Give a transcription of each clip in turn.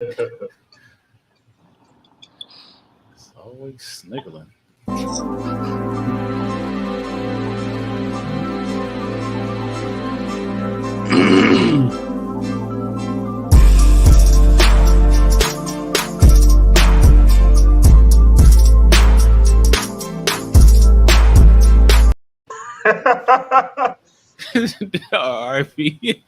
It's always sniggling. RIP.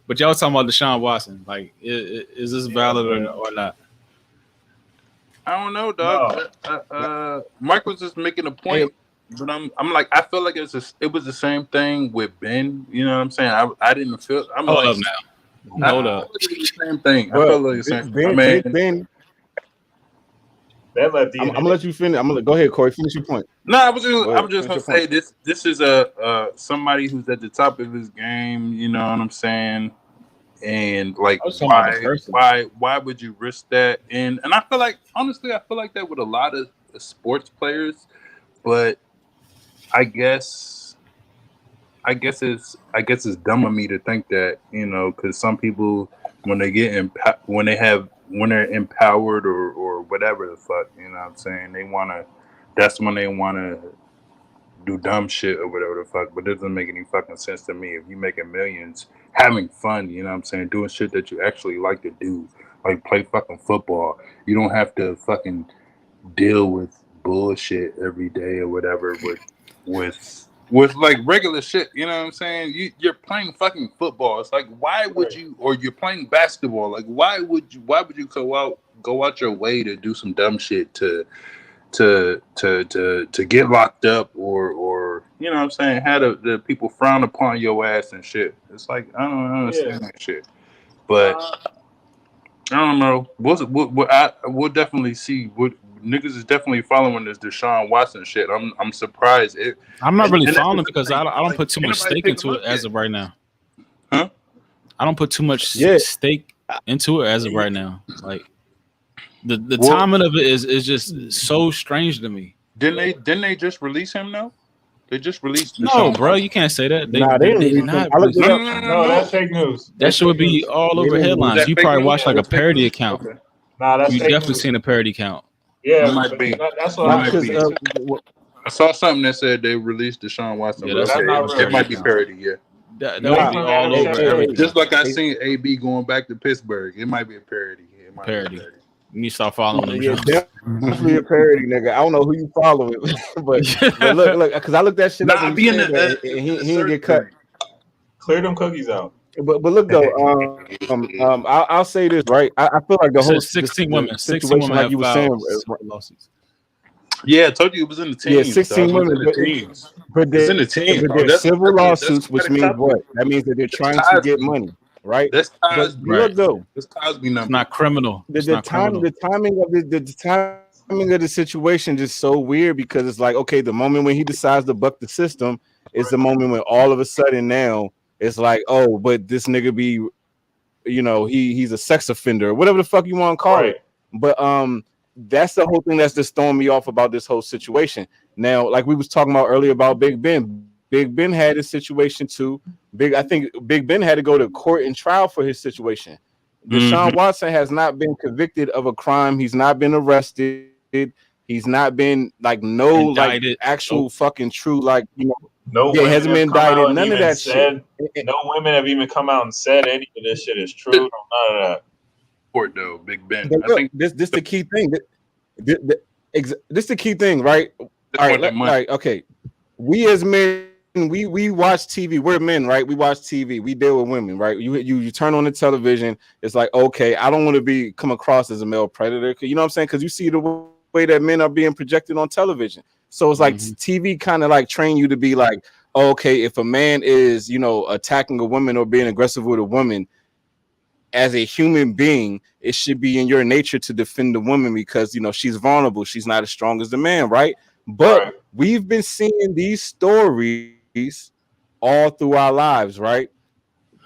But y'all talking about Deshaun Watson? Like, is this valid or not? I don't know, dog. Mike was just making a point, but I'm like, I feel like it was the same thing with Ben. You know what I'm saying? I didn't feel. I'm Hold like, up now. Hold up. It was the same thing. I feel like the same. Ben. I'm gonna let you finish. I'm gonna go ahead, Corey. Finish your point. No, I was just gonna say this is a somebody who's at the top of his game. You know what I'm saying? And like, why would you risk that? And I feel like, honestly, I feel like that with a lot of sports players, but I guess it's dumb of me to think that, you know, because some people when they're empowered or whatever the fuck, you know what I'm saying, that's when they wanna do dumb shit or whatever the fuck, but it doesn't make any fucking sense to me. If you making millions having fun, you know what I'm saying, doing shit that you actually like to do, like play fucking football, you don't have to fucking deal with bullshit every day or whatever with like regular shit, you know what I'm saying? You're playing fucking football. It's like, why would you, or you're playing basketball, like why would you go out your way to do some dumb shit to get locked up or you know what I'm saying, have the people frown upon your ass and shit. It's like, I don't understand that shit. But I don't know. We'll definitely see. Niggas is definitely following this Deshaun Watson shit. I'm surprised. I'm not really following it because I don't put too much stake into it as of right now. Huh? I don't put too much stake into it as of right now. Like, the timing of it is just so strange to me. Didn't they just release him now? They just released. No, bro, you can't say that. They did not. No, that's fake news. That shit would be all over headlines. You probably watched like a parody account. Okay. Nah, that's you fake definitely news. seen a parody account. Yeah, it might be. That's what I be. I saw something that said they released Deshaun Watson. Yeah, that's not real. It might be parody. Yeah. That would be all over everything. Just like I seen AB going back to Pittsburgh. It might be a parody. Parody. You need to start following them. Yeah, definitely a parody, nigga. I don't know who you following, but look, because I looked that shit up and he didn't get cut. Clear them cookies out. But look though, I'll say this, right? I feel like the whole 16 women, 16 situation, women like you were saying, lawsuits. Yeah, I told you it was in the teams. Yeah, 16 women, but it's in the team. But they're civil lawsuits, which means what? That means that they're trying to get money, right? That's Cosby. Look though, that's Cosby number. It's not criminal. The timing of the situation is so weird because it's like, okay, the moment when he decides to buck the system is the moment when all of a sudden now it's like, oh, but this nigga be, you know, he's a sex offender, whatever the fuck you want to call it. But that's the whole thing that's just throwing me off about this whole situation. Now, like we was talking about earlier about Big Ben. Big Ben had his situation too. I think Big Ben had to go to court and trial for his situation. Deshaun Watson has not been convicted of a crime. He's not been arrested. He's not been like indicted. Like actual fucking true, like, you know, he hasn't been indicted. None of that shit. No women have even come out and said any of this shit is true. None of that. Court though, Big Ben. But look, this the key thing. This the key thing, right? All right, okay. We as men, we watch TV. We're men, right? We watch TV. We deal with women, right? You turn on the television. It's like, okay, I don't want to come across as a male predator. You know what I'm saying? Because you see the way that men are being projected on television. So it's like TV kind of like train you to be like, oh, okay, if a man is, you know, attacking a woman or being aggressive with a woman, as a human being, it should be in your nature to defend the woman because, you know, she's vulnerable. She's not as strong as the man, right? But we've been seeing these stories all through our lives, right?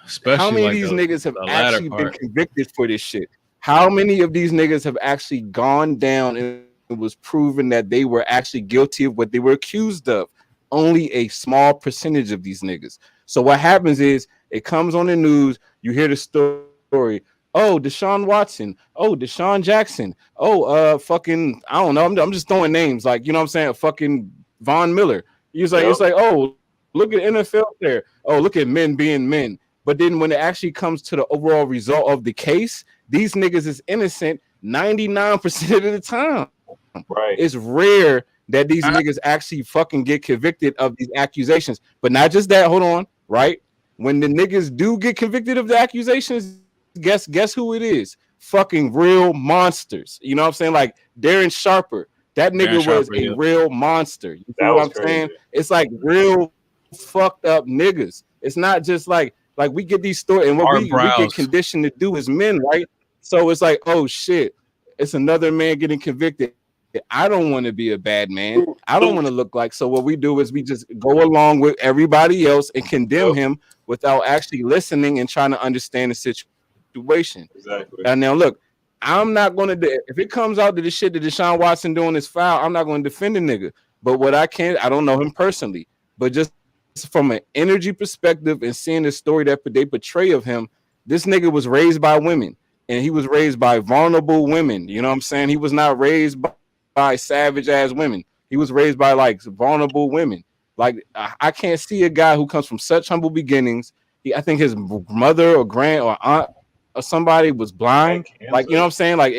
Especially how many of these niggas have actually been convicted for this shit? How many of these niggas have actually gone down and it was proven that they were actually guilty of what they were accused of? Only a small percentage of these niggas. So what happens is it comes on the news, you hear the story. Oh, Deshaun Watson. Oh, Deshaun Jackson. Oh, fucking, I don't know. I'm just throwing names like, you know what I'm saying? Fucking Von Miller. It's like, oh, look at NFL there. Oh, look at men being men. But then when it actually comes to the overall result of the case, these niggas is innocent 99% of the time. Right. It's rare that these niggas actually fucking get convicted of these accusations. But not just that, hold on, right? When the niggas do get convicted of the accusations, guess who it is? Fucking real monsters. You know what I'm saying? Like Darren Sharper. That nigga was a real monster. You see what I'm saying? It's like real fucked up niggas. It's not just like we get these stories and what we get conditioned to do as men, right? So it's like, oh shit, it's another man getting convicted. I don't want to be a bad man. I don't want to look like. So what we do is we just go along with everybody else and condemn him without actually listening and trying to understand the situation. Exactly. And now look, I'm not going to, if it comes out that the shit that Deshaun Watson doing is foul, I'm not going to defend the nigga. But what I don't know him personally, but just from an energy perspective and seeing the story that they portray of him, this nigga was raised by women and he was raised by vulnerable women. You know what I'm saying? He was not raised by savage ass women. He was raised by like vulnerable women. Like I can't see a guy who comes from such humble beginnings. I think his mother or grand or aunt or somebody was blind. Like, you know what I'm saying? Like,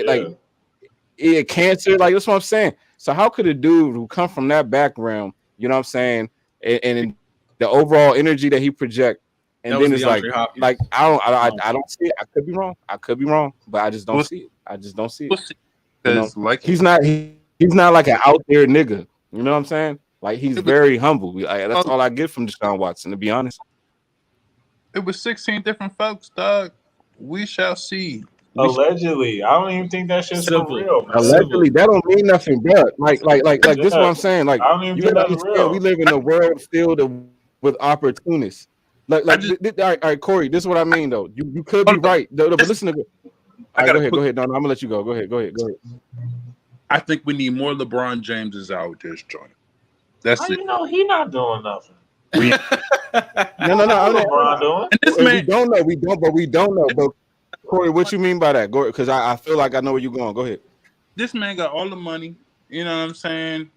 cancer. Like, that's what I'm saying. So how could a dude who come from that background, you know what I'm saying, and the overall energy that he project, and then it's like I don't see it. I could be wrong, but I just don't see it. I just don't see it. Because like he's not like an out there nigga. You know what I'm saying? Like he's very humble. That's all I get from Deshaun Watson, to be honest. It was 16 different folks, dog. We shall see. Allegedly, I don't even think that shit's for real. Man. Allegedly, that don't mean nothing, but like this is what I'm saying. Like, I don't even think that's real. We live in a world filled with opportunists. All right, Corey. This is what I mean, though. You could be right, but listen to me. All right, go ahead. No, I'm gonna let you go. Go ahead. I think we need more LeBron Jameses out this joint. That's it. You know he not doing nothing. No. LeBron doing? And this man, we don't know. But Corey, what you mean by that? Because I feel like I know where you're going. Go ahead. This man got all the money. You know what I'm saying?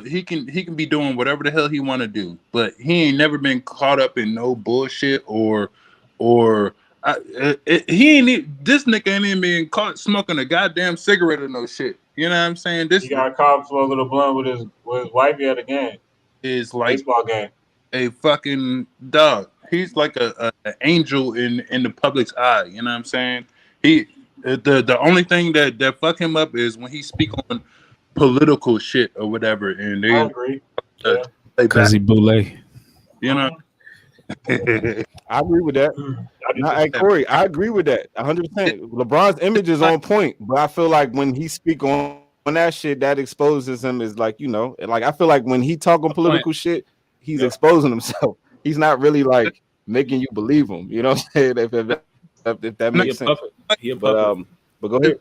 He can be doing whatever the hell he want to do, but he ain't never been caught up in no bullshit or this nigga ain't even been caught smoking a goddamn cigarette or no shit. You know what I'm saying? He got caught smoking a blunt with his wifey at a game. Is like baseball game. A fucking dog. He's like an angel in the public's eye. You know what I'm saying? The only thing that fuck him up is when he speak on political shit or whatever. And I agree. Because he boule. You know. I agree with that. Corey, I agree with that 100%. LeBron's image is on point, but I feel like when he speak on that shit, that exposes him as like, you know, like I feel like when he talk on political shit, he's exposing himself. He's not really like making you believe him. You know what I'm saying? If that makes sense. But go ahead.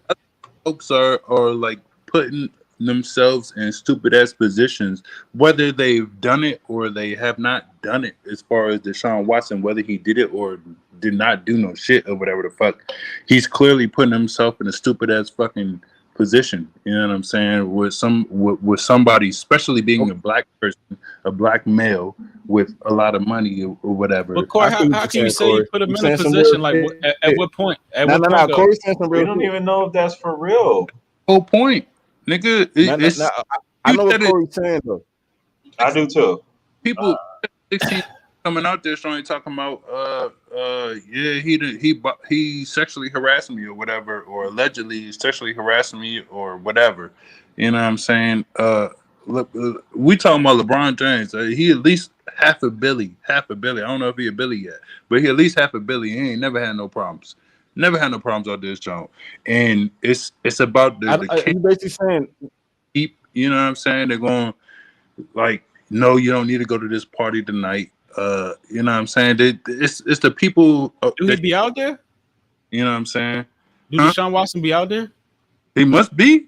Folks are like putting themselves in stupid ass positions, whether they've done it or they have not done it. As far as Deshaun Watson, whether he did it or did not do no shit or whatever the fuck, he's clearly putting himself in a stupid ass fucking position. You know what I'm saying? With somebody, especially being a black person, a black male with a lot of money or whatever. But Corey, how can you say you put him in a position? Like at what point? At what point? Corey saying some real. We don't even know if that's for real. Whole point, nigga. I know what Corey's saying though. I do too. People 16 coming out there trying talking about he sexually harassed me or whatever, or allegedly sexually harassing me or whatever. You know what I'm saying? Look, we talking about LeBron James. He at least half a billy. I don't know if he a billy yet, but he at least half a billy. He ain't never had no problems. Never had no problems out this joint. And it's about you basically saying keep. You know what I'm saying? They're going like, no, you don't need to go to this party tonight. You know what I'm saying? It's the people. Do he be out there? You know what I'm saying? Do Deshaun Watson be out there? He must be.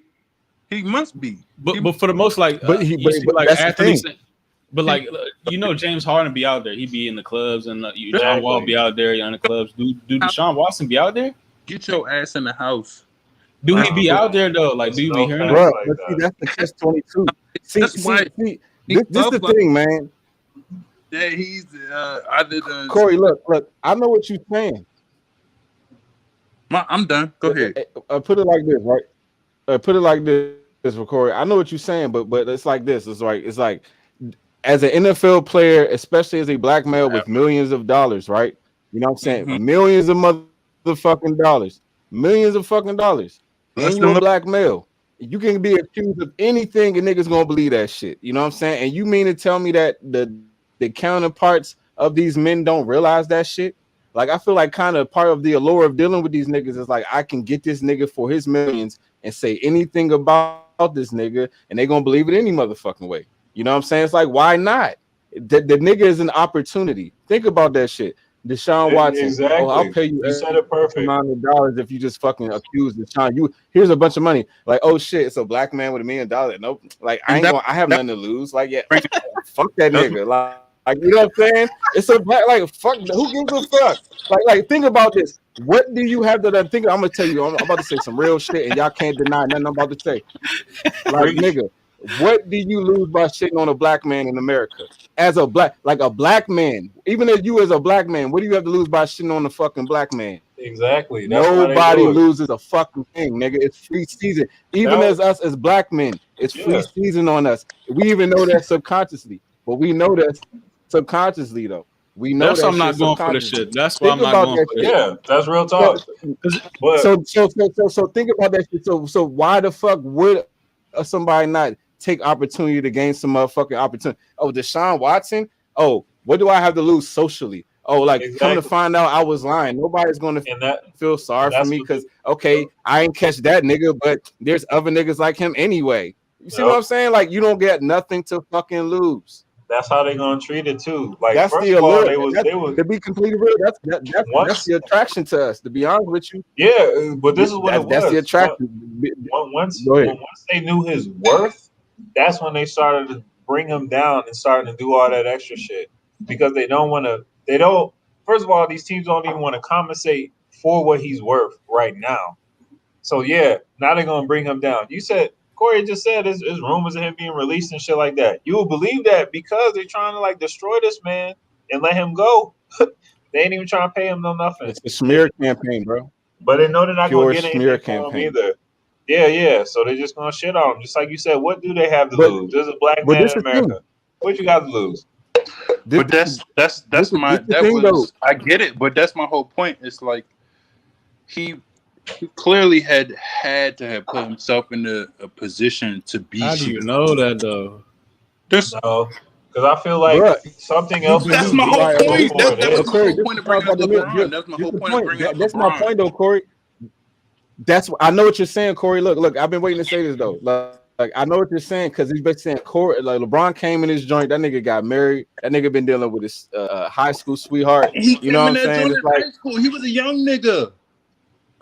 He must be. But for the most, like, but like that's athletes. But like, James Harden be out there. He be in the clubs, and John Wall be out there in the clubs. Do Deshaun Watson be out there? Get your ass in the house. Do he be out there though? Like, do you be hearing bro? that? See, that's the catch-22. See, this is the thing, man. Yeah, he's either the Corey. Look. I know what you're saying. I'm done. Go ahead. Put it like this, right? Put it like this for Corey. I know what you're saying, but it's like this. It's like as an NFL player, especially as a black male with millions of dollars, right? You know what I'm saying? Mm-hmm. Millions of motherfucking dollars. Millions of fucking dollars. And you're a black male. You can be accused of anything and niggas gonna believe that shit. You know what I'm saying? And you mean to tell me that the counterparts of these men don't realize that shit? Like, I feel like kind of part of the allure of dealing with these niggas is like, I can get this nigga for his millions and say anything about this nigga and they gonna believe it any motherfucking way. You know what I'm saying? It's like, why not? The nigga is an opportunity. Think about that shit. Deshaun Watson. Exactly. Oh, I'll pay you said it perfect. amount of dollars if you just fucking accuse Deshaun. Here's a bunch of money. Like, oh shit, it's a black man with $1 million. Nope. Like, I have nothing to lose. Like, yeah, fuck that nigga. Like, you know what I'm saying? It's a black, like, fuck. Who gives a fuck? Like, think about this. What do you have to think? I'm gonna tell you. I'm about to say some real shit, and y'all can't deny nothing I'm about to say. Like, nigga, what do you lose by shitting on a black man in America? As a black man, even if you as a black man, what do you have to lose by shitting on a fucking black man? Exactly. That's nobody loses a fucking thing, nigga. It's free season. Even as us as black men, it's free season on us. We even know that subconsciously, but we know that subconsciously though. We know that's that I'm not going for the shit. That's why I'm not going for that. Yeah, that's real talk. So think about that shit. So why the fuck would somebody not take opportunity to gain some motherfucking opportunity? Oh, Deshaun Watson. Oh, what do I have to lose socially? Oh, like come to find out I was lying. Nobody's gonna feel sorry for me because I ain't catch that nigga, but there's other niggas like him anyway. You see what I'm saying? Like you don't get nothing to fucking lose. That's how they're gonna treat it too. Like that's first the of all, allure. they was to be completely real. That's the attraction to us. To be honest with you. Yeah, but this is what it was. That's the attraction. Once they knew his worth, that's when they started to bring him down and started to do all that extra shit because they don't want to. They don't. First of all, these teams don't even want to compensate for what he's worth right now. So yeah, now they're gonna bring him down. You said. Corey just said there's rumors of him being released and shit like that. You will believe that because they're trying to like destroy this man and let him go. They ain't even trying to pay him no nothing. It's a smear campaign, bro. But they know they're not going to get smear anything campaign. from him either. Yeah. So they're just going to shit on him. Just like you said, what do they have to lose? There's a black man in America. What you got to lose? But that's I get it, but that's my whole point. It's like he clearly had to have put himself in a position to be. How do you know that though? No, because I feel like something else. That's my whole point. That's my whole point to bring up LeBron. That's my whole point to bring up LeBron. That's my point though, Corey. I know what you're saying, Corey. Look. I've been waiting to say this though. Like I know what you're saying because he's been saying Corey. Like LeBron came in his joint. That nigga got married. That nigga been dealing with his high school sweetheart. You know what I'm saying? High school. He was a young nigga.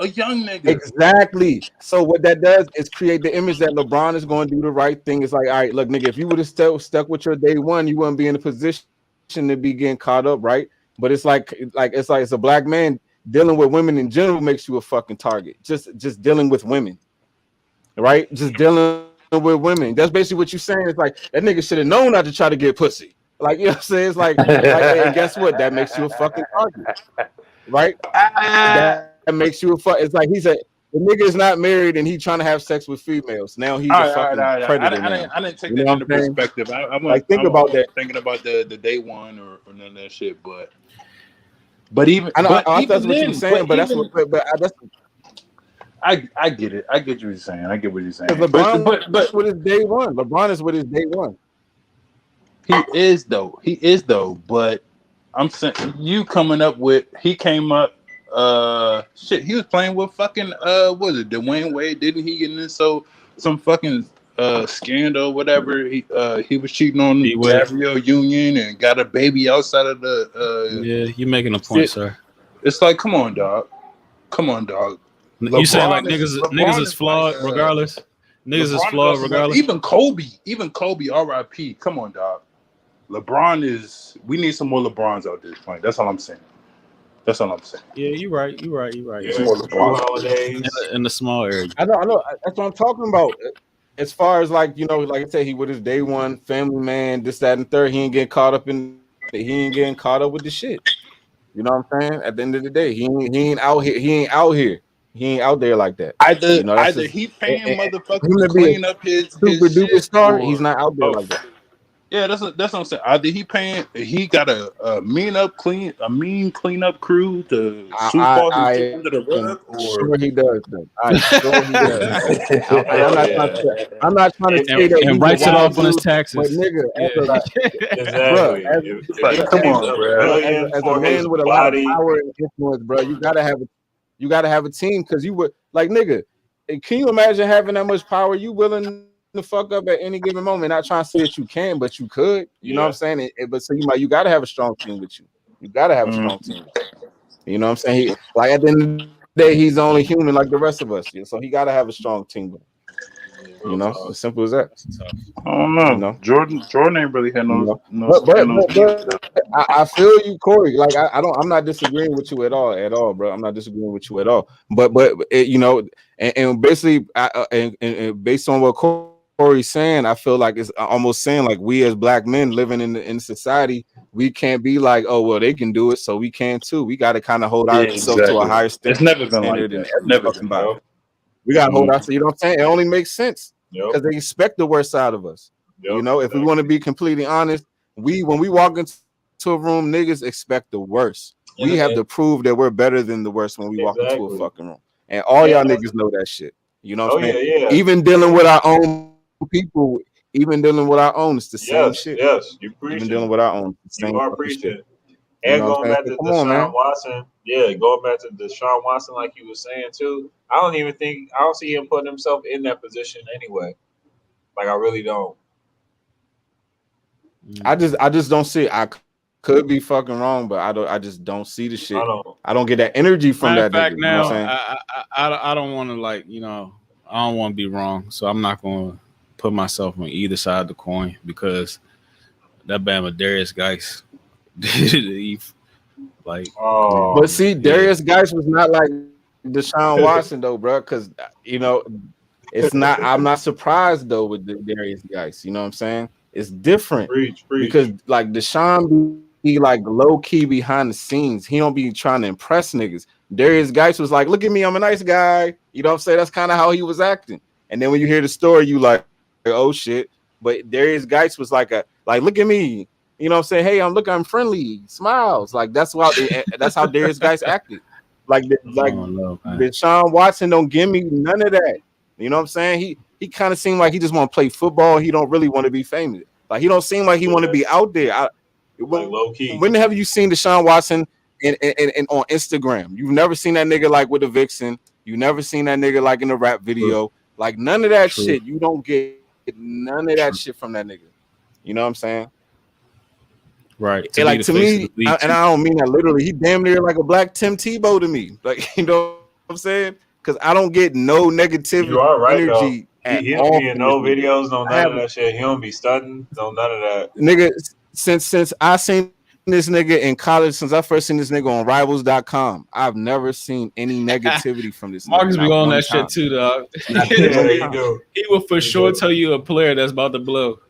Exactly. So what that does is create the image that LeBron is going to do the right thing. It's like, all right, look, nigga, if you would have stuck with your day one, you wouldn't be in a position to be getting caught up, right? But it's like it's a black man dealing with women in general makes you a fucking target. Just dealing with women, right? Just dealing with women. That's basically what you're saying. It's like that nigga should have known not to try to get pussy. Like you know what I'm saying? It's like and guess what? That makes you a fucking target, right? That makes you a fuck. It's like the nigga is not married and he trying to have sex with females. Now he's a fucking predator. I didn't take that into perspective. I'm think about that. Thinking about the day one or none of that shit. But even I know that's what you're saying. But I get it. I get what you're saying. LeBron, but with his day one. LeBron is with his day one. He is though. But I'm saying you coming up with. He came up. He was playing with fucking what was it Dwayne Wade? Didn't he get in some fucking scandal, whatever? He was cheating on Gabrielle Union and got a baby outside of the yeah, you're making a point, sir. It's like, come on, dog. You saying like niggas is flawed regardless? Niggas is flawed regardless. Even Kobe, RIP. Come on, dog. LeBron is. We need some more LeBrons out there playing. That's all I'm saying. Yeah, you're right. Yeah, Some more Drew LeBrons. Holidays. In the small area. I know. That's what I'm talking about. As far as like like I said, he with his day one family man, this, that, and third. He ain't getting caught up with the shit. You know what I'm saying? At the end of the day, he ain't out here. He ain't out here. He ain't out there like that. Either he paying motherfuckers to clean up his super duper shit, star. He's not out there like that. Yeah, that's what I'm saying. Either he got a mean cleanup crew to sweep all his shit under the rug, or sure he does. I'm sure he does. I'm not trying to say that and writes it off on his taxes. But nigga, exactly. Come on, bro. As a man with a lot of power and influence, bro, you gotta have a team because you would like nigga. Can you imagine having that much power? You willing to fuck up at any given moment? Not trying to say that you can, but you could. You know what I'm saying? But so you gotta have a strong team with you. You gotta have a strong team. You know what I'm saying? Like at the end of the day, he's only human like the rest of us. So he gotta have a strong team with him. You know, as simple as that. I don't know. You know? Jordan ain't really had no. But I feel you, Corey. Like I'm not disagreeing with you at all, bro. I'm not disagreeing with you at all. But and basically, and based on what Corey's saying, I feel like it's almost saying like we as black men living in society, we can't be like, oh well, they can do it, so we can too. We got to kind of hold ourselves to a higher standard. It's never been like that. Never been. We got to hold ourselves. You know what I'm saying? It only makes sense because they expect the worst out of us. You know, if we want to be completely honest, when we walk into a room, niggas expect the worst. We have to prove that we're better than the worst when we walk into a fucking room, and all y'all niggas know that shit. You know what I'm saying? Yeah. Even dealing with our own people, even dealing with our own, it's the same shit. Yes, you preaching. Even dealing with our own, you are preaching. Shit. And going back to Deshaun Watson, going back to Deshaun Watson, like you were saying too, I don't see him putting himself in that position anyway. Like I really don't. I just don't see it. I could be fucking wrong, but I just don't see the shit. I don't get that energy from that. Fact, nigga, now, you know what I don't want to I don't want to be wrong, so I'm not going to put myself on either side of the coin because that Bama Darius Geis. But see, Darius Geis was not like Deshaun Watson though, bro. Because it's not. I'm not surprised though with the Darius Geis. You know what I'm saying? It's different because like Deshaun be like low key behind the scenes. He don't be trying to impress niggas. Darius Geis was like, "Look at me, I'm a nice guy." You know what I'm saying? That's kind of how he was acting. And then when you hear the story, you like, "Oh shit!" But Darius Geis was like, "Look at me." You know what I'm saying? Hey, I'm friendly, smiles. Like that's how Darius Geis acted. Deshaun Watson don't give me none of that. You know what I'm saying? He kind of seemed like he just want to play football. He don't really want to be famous. Like he don't seem like he want to be out there. Low key. When have you seen Deshaun Watson in on Instagram? You've never seen that nigga like with a vixen. You never seen that nigga like in a rap video. Like none of that shit. You don't get none of that shit from that nigga. You know what I'm saying? Right. Like to me, and I don't mean that literally. He damn near like a black Tim Tebow to me. Like you know what I'm saying? Because I don't get no negativity energy He don't be in no videos, no none of that shit. He don't be stunting, no none of that. Nigga, since I seen this nigga in college, since I first seen this nigga on Rivals.com, I've never seen any negativity from this. Marcus be on that shit too, dog. You do. He will for sure tell you a player that's about to blow.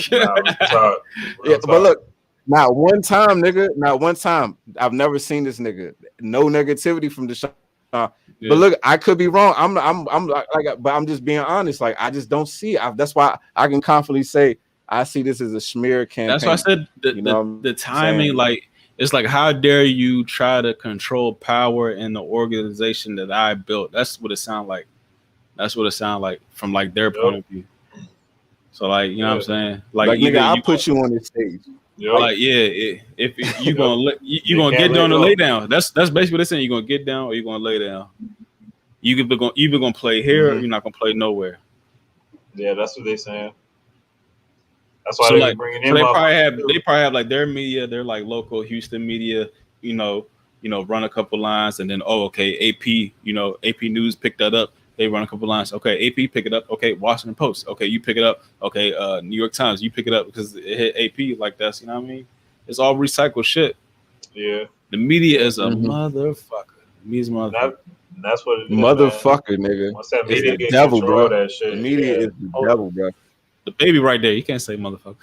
But look, not one time, nigga. Not one time. I've never seen this nigga. No negativity from Deshaun. But look, I could be wrong. But I'm just being honest. Like I just don't see it. That's why I can confidently say I see this as a smear campaign. That's why I said the timing. Like it's like, how dare you try to control power in the organization that I built? That's what it sounds like. That's what it sounds like from like their point of view. So like, you know what I'm saying? Like nigga, I'll put you on this stage. Like if you gonna get down or lay down. That's basically what they're saying. You're gonna get down or you're gonna lay down. You're gonna play here or you're not gonna play nowhere. Yeah, that's what they're saying. That's why they're bringing him up. They probably have like their media, their like local Houston media, run a couple lines and then AP News picked that up They run a couple lines. Okay, AP pick it up. Okay, Washington Post. Okay, you pick it up. Okay, New York Times, you pick it up because it hit AP like that's, you know what I mean? It's all recycled shit. Yeah. The media is a motherfucker. The media's motherfucker. That's what it is, motherfucker, man. Nigga. Once that It's media the get devil, control bro. of that shit, the media is the devil, bro. The baby right there. You can't say motherfucker.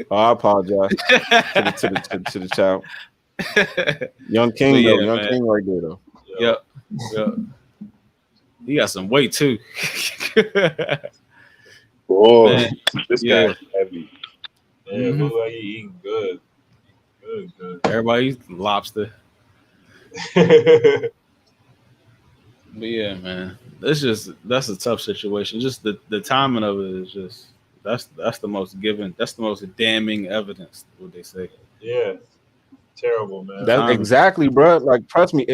Oh, I apologize to the child. Young King, yeah, though. Young man. King right there, though. Yep. He got some weight too. Boy, this guy's heavy. Yeah, look like he eating good. Good. Everybody eats lobster. But yeah, man, that's a tough situation. Just the timing of it is just that's the most damning evidence. What they say. Yeah, terrible, man. That's exactly, bro. Like, trust me,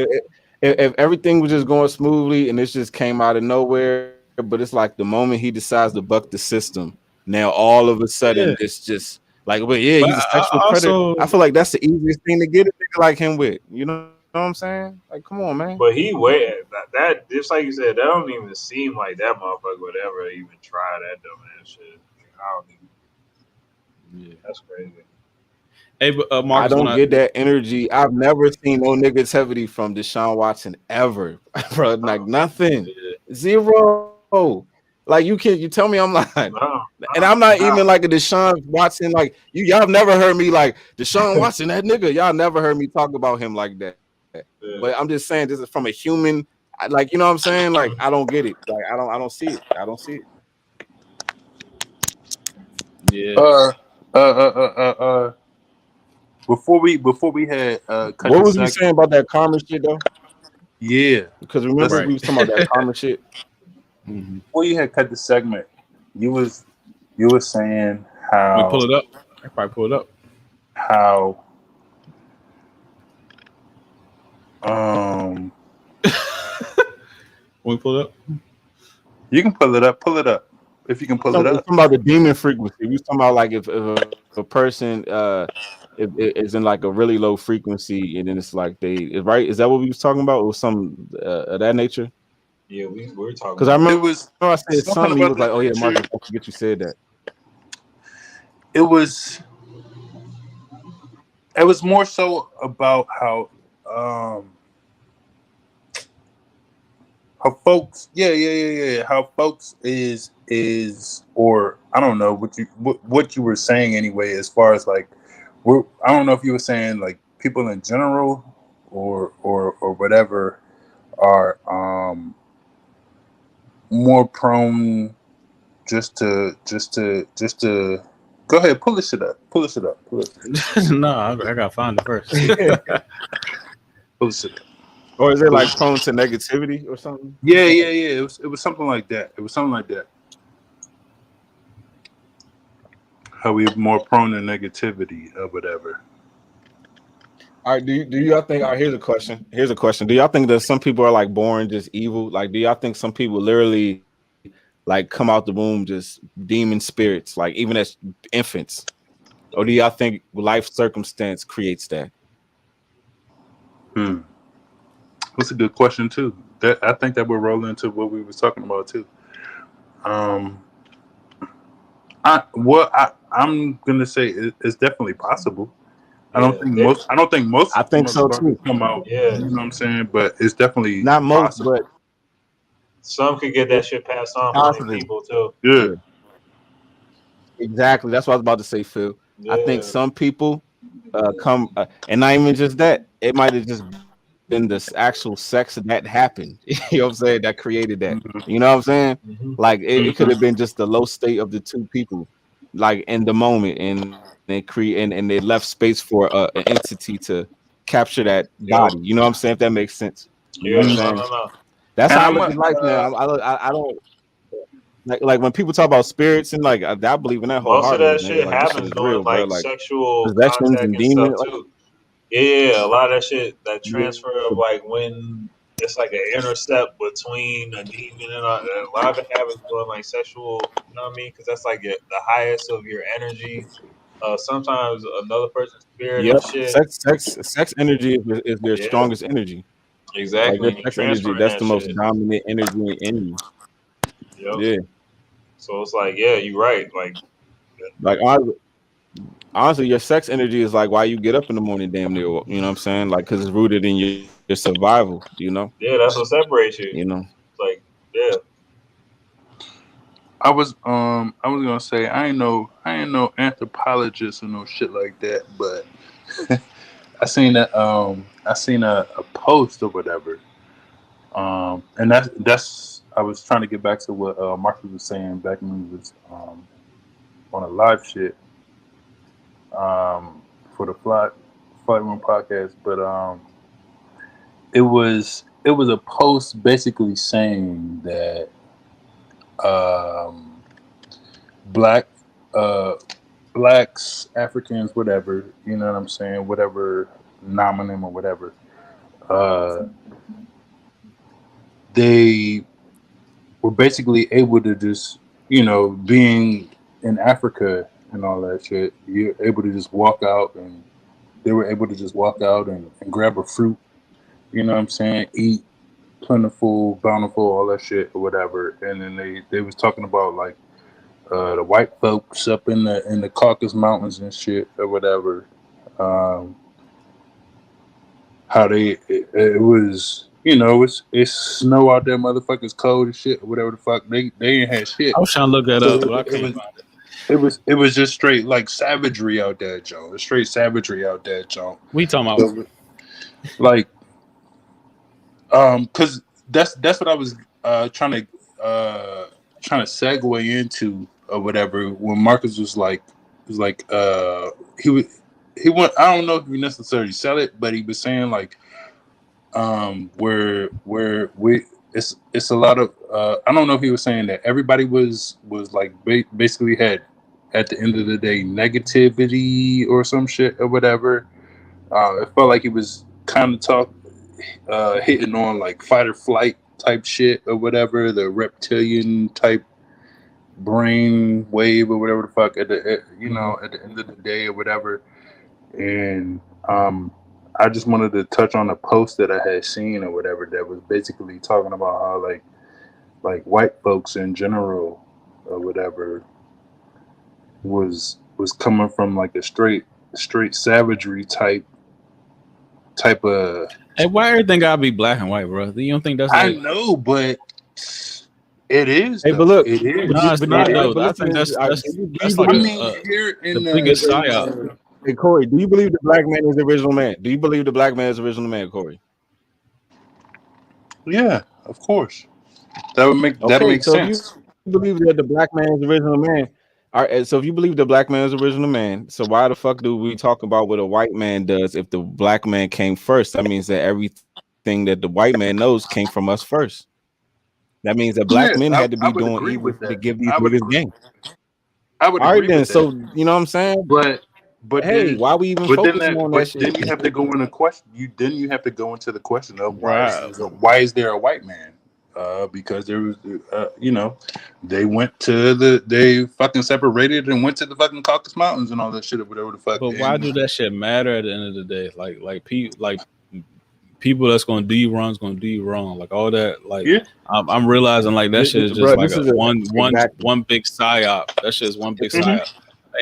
if everything was just going smoothly and it just came out of nowhere, but it's like the moment he decides to buck the system, now all of a sudden it's just like, but he's a sexual predator. I feel like that's the easiest thing to get a nigga like him with. You know what I'm saying? Like, come on, man. But he that just like you said, that don't even seem like that motherfucker would ever even try that dumbass shit. I don't even. Yeah, that's crazy. Hey, but Marcus, I don't get that energy. I've never seen no negativity from Deshaun Watson ever, bro. Like nothing, zero. Like you tell me I'm lying, and I'm not even like a Deshaun Watson. Like y'all have never heard me like Deshaun Watson, that nigga. Y'all never heard me talk about him like that. Yeah. But I'm just saying this is from a human. Like, you know what I'm saying? Like I don't get it. Like I don't see it. I don't see it. Yeah. Before we had what was you saying about that karma shit though? Yeah, because remember we was talking about that karma shit. Mm-hmm. Before you had cut the segment, you were saying how we pull it up. I probably pull it up. How we pull it up. You can pull it up. Pull it up if you can pull it up. Talking about the demon frequency. We was talking about like if a person is in like a really low frequency, and then it's like right? Is that what we was talking about? Or some of that nature? Yeah, we were talking. Because I remember I said something. He was like, "Oh yeah, Marcus, don't forget you said that." It was more so about how folks, how folks is, or I don't know what you were saying anyway, as far as like, I don't know if you were saying like people in general or whatever are more prone just to go ahead, pull this shit up. No, I gotta find it first. Pull this shit up. Or is it like prone to negativity or something? Yeah. It was something like that. How we more prone to negativity or whatever. All right, do y'all think? All right, here's a question. Do y'all think that some people are like born just evil? Like, do y'all think some people literally like come out the womb just demon spirits, like even as infants? Or do y'all think life circumstance creates that? That's a good question too. I think that we're rolling into what we was talking about too. I'm gonna say it's definitely possible. I don't think most. I think so too. Come out, you know what I'm saying, but it's definitely not most, possible. but some could get that shit passed on from people too. Yeah, exactly. That's what I was about to say, Phil. Yeah. I think some people come, and not even just that. It might have just been this actual sex that happened. You know what I'm saying? That created that. Mm-hmm. You know what I'm saying? Mm-hmm. Like it could have been just the low state of the two people, like in the moment, and they and they left space for an entity to capture that body. You know what I'm saying? If that makes sense. You know what I'm saying? No. That's how I look at life now. I don't like when people talk about spirits and like I believe in that whole most of that shit like, happens during like sexual possessions and demons too. Yeah, a lot of that shit, that transfer of like when it's like an intercept between a demon and a lot of it happens during like sexual, you know what I mean? Because that's like the highest of your energy. Sometimes another person's spirit and shit. Sex energy is their strongest energy. Exactly. Like your sex energy, that's the most dominant energy in you. Yep. Yeah. So it's like, yeah, you're right. Like honestly, your sex energy is like why you get up in the morning, damn near. You know what I'm saying? Like, because it's rooted in your survival. You know. Yeah, that's what separates you. You know. Like, yeah. I was gonna say I ain't no anthropologist or no shit like that, but I seen a post or whatever. And that's I was trying to get back to what Marcus was saying back when he was on a live shit for the Flight Room podcast, but it was a post basically saying that blacks, Africans, whatever, you know what I'm saying, whatever nomenon or whatever, they were basically able to just, being in Africa and all that shit, you're able to just walk out, and they were able to just walk out and grab a fruit, you know what I'm saying, eat plentiful, bountiful, all that shit or whatever. And then they was talking about like the white folks up in the Caucasus Mountains and shit or whatever. How it was, it's snow out there, motherfuckers, cold and shit or whatever the fuck. They ain't had shit. I was trying to look that up, but I can't find it. It was just straight like savagery out there, Joe. It's straight savagery out there, Joe. We talking about like, because that's what I was trying to segue into or whatever. When Marcus was like he went. I don't know if he necessarily said it, but he was saying like where we it's a lot of I don't know if he was saying that everybody was like basically had at the end of the day negativity or some shit or whatever. It felt like he was kind of hitting on like fight or flight type shit or whatever, the reptilian type brain wave or whatever the fuck at the end of the day or whatever. And I just wanted to touch on a post that I had seen or whatever that was basically talking about how like white folks in general or whatever was coming from like a straight savagery type of. Hey, why everything gotta be black and white, bro? You don't think that's I know, but it is. Hey, but look, it is. No, it's not though. I think that's like here in the biggest psyop. Hey, Corey, do you believe the black man is the original man? Do you believe the black man is the original man, Corey? Yeah, of course. That would make sense. If you believe that the black man is the original man, all right. So if you believe the black man is the original man, so why the fuck do we talk about what a white man does if the black man came first? That means that everything that the white man knows came from us first. That means that black men had to be doing evil to give these niggas game. I would agree with that. So you know what I'm saying? But hey, why we even focusing on that shit? Then you have to go in a question. You have to go into the question of why is there a white man? Because there was, they went to they fucking separated and went to the fucking Caucasus Mountains and all that shit or whatever the fuck. But why do that shit matter at the end of the day? Like people that's gonna do you wrong is gonna do you wrong. Like all that. Like I'm realizing like that shit is just like one big psyop. That shit is one big psyop.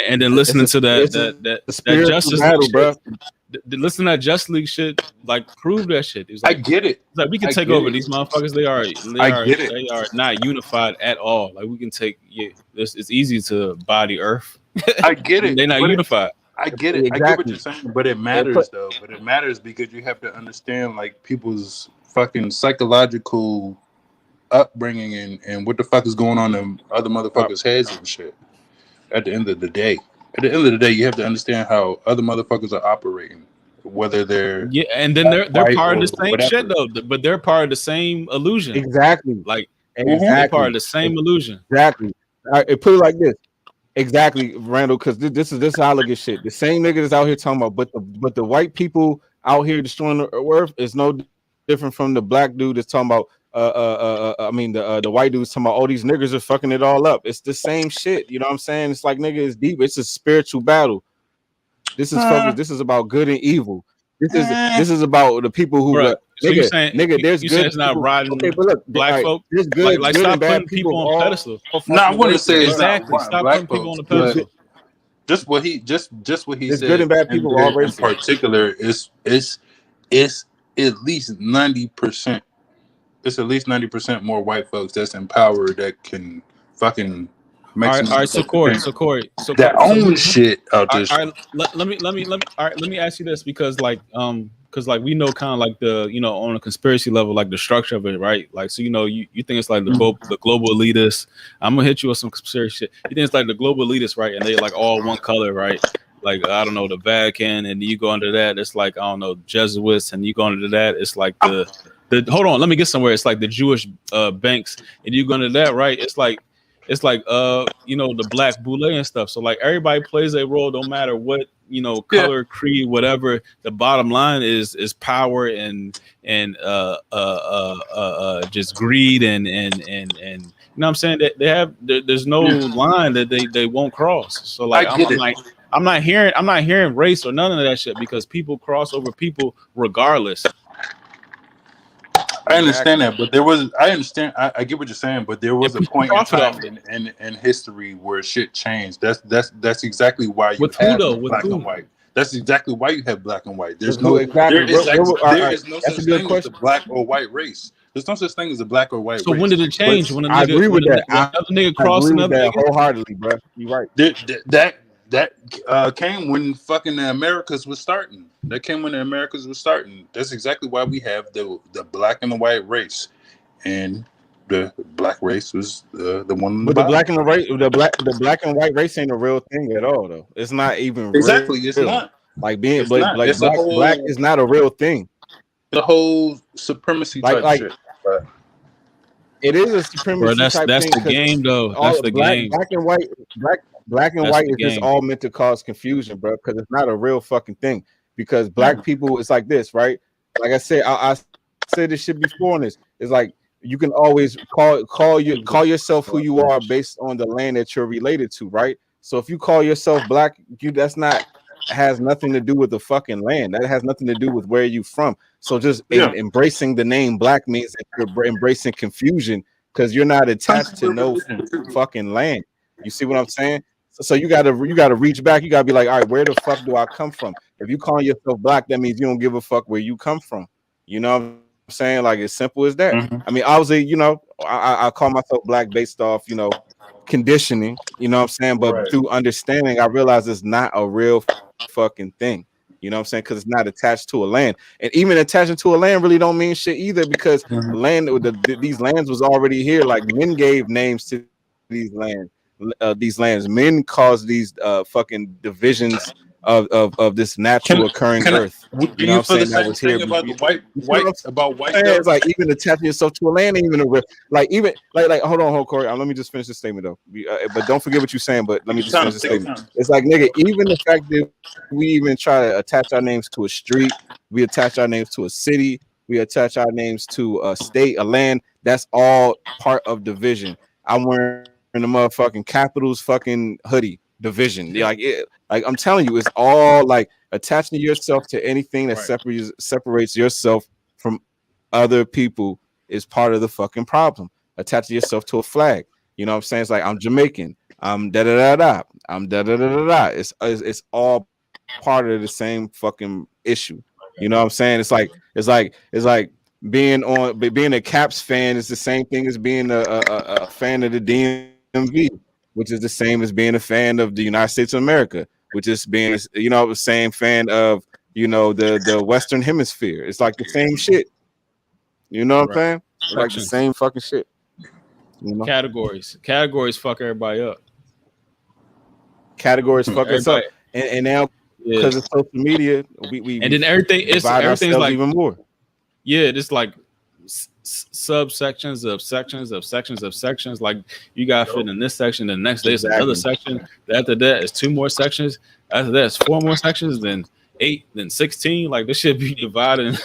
And then listening to that Justice League, bro. Listen to that Justice League shit, like prove that shit. It's like, I get it. It's like we can take over these motherfuckers. They are not unified at all. Like we can take it's easy to body Earth. I get it. They're not unified. I get it. Exactly. I get what you're saying, but it matters though. But it matters because you have to understand like people's fucking psychological upbringing and what the fuck is going on in other motherfuckers' heads and shit. At the end of the day, you have to understand how other motherfuckers are operating, whether they're and then they're part of the same shit though. But they're part of the same illusion. Exactly. Like they're part of the same illusion. Exactly. Put it like this. Exactly, Randall. Because this is how I look at shit. The same nigga that's out here talking about, but the white people out here destroying the earth is no different from the black dude that's talking about. I mean the white dudes talking about all these niggas are fucking it all up. It's the same shit. You know what I'm saying? It's like nigga, it's deep. It's a spiritual battle. This is focused. This is about good and evil. This is about the people who nigga, there's you good saying it's not people. riding Okay, but look, black folk. There's good, like good stop and bad putting people people on pedestal. No, I wouldn't say it's exactly. not Stop black putting people folks, on the pedestal. Just what he There's said good and bad people, all in races. particular is at least 90%. It's at least 90% more white folks that's empowered that can fucking make all right, so Corey, that own shit out this. All right, let me all right, let me ask you this because like we know kind of like the on a conspiracy level like the structure of it, right? Like so you think it's like the global elitists. I'm gonna hit you with some conspiracy shit. You think it's like the global elitists, right? And they like all one color, right? Like I don't know, the Vatican, and you go under that, it's like I don't know, Jesuits, and you go under that, it's like the hold on, let me get somewhere. It's like the Jewish banks, and you go under that, right? It's like the black boule and stuff. So like everybody plays a role, don't matter what color, creed, whatever. The bottom line is power and just greed and you know what I'm saying, that they have there's no line that they won't cross. So like I'm not hearing race or none of that shit because people cross over people regardless. I understand that, but I get what you're saying, but there was a point in time in history where shit changed. That's exactly why you have black and white. That's exactly why you have black and white. There is no such thing as the black or white race. There's no such thing as a black or white race. So when did it change? When I agree with that. Another nigga crossed another nigga wholeheartedly, bro. You're right. That came when fucking the Americas was starting. That's exactly why we have the black and the white race, and the black race was the one. But the black and the black and white race ain't a real thing at all, though. It's not even exactly. Real. It's not like being black is not a real thing. The whole supremacy type shit. But it is a supremacy type that's thing. The game, though. That's the game. Black and white is just all meant to cause confusion, bro. Because it's not a real fucking thing. Because black people, it's like this, right? Like I said, I said this shit before. On this, it's like you can always call yourself who you are based on the land that you're related to, right? So if you call yourself black, has nothing to do with the fucking land. That has nothing to do with where you from. So just embracing the name black means that you're embracing confusion because you're not attached to no fucking land. You see what I'm saying? So you gotta reach back. You gotta be like, all right, where the fuck do I come from? If you call yourself black, that means you don't give a fuck where you come from. You know what I'm saying? Like as simple as that. Mm-hmm. I mean, obviously, I call myself black based off, conditioning. You know what I'm saying? But through understanding, I realize it's not a real fucking thing. You know what I'm saying? Because it's not attached to a land, and even attaching to a land really don't mean shit either. Because these lands was already here. Like men gave names to these lands. Men caused these fucking divisions of this natural occurring earth. You know what I'm saying? That was here about the white. It's like even attaching yourself to a land ain't even a real. Like even like hold on, Corey. Let me just finish this statement though. But don't forget what you're saying. But let me just finish this statement. It's like nigga, even the fact that we even try to attach our names to a street, we attach our names to a city, we attach our names to a state, a land. That's all part of division. I'm wearing the motherfucking Capitals fucking hoodie. Division, like I'm telling you, it's all like attaching yourself to anything that separates yourself from other people is part of the fucking problem. Attaching yourself to a flag, you know what I'm saying? It's like I'm Jamaican, I'm da da da da, I'm da da da da da. It's all part of the same fucking issue. You know what I'm saying? It's like being a Caps fan is the same thing as being a fan of the DMV. Which is the same as being a fan of the United States of America, which is being, the same fan of, the Western Hemisphere. It's like the same shit. You know what I'm saying? It's like the same fucking shit. Categories fuck everybody up. Categories fuck us up. And now, because of social media, we and then everything's like even more. Yeah, it's like subsections of sections. Like you got to fit in this section, the next day is another section. After that is 2 more sections. After that is 4 more sections. Then 8, then 16. Like this should be divided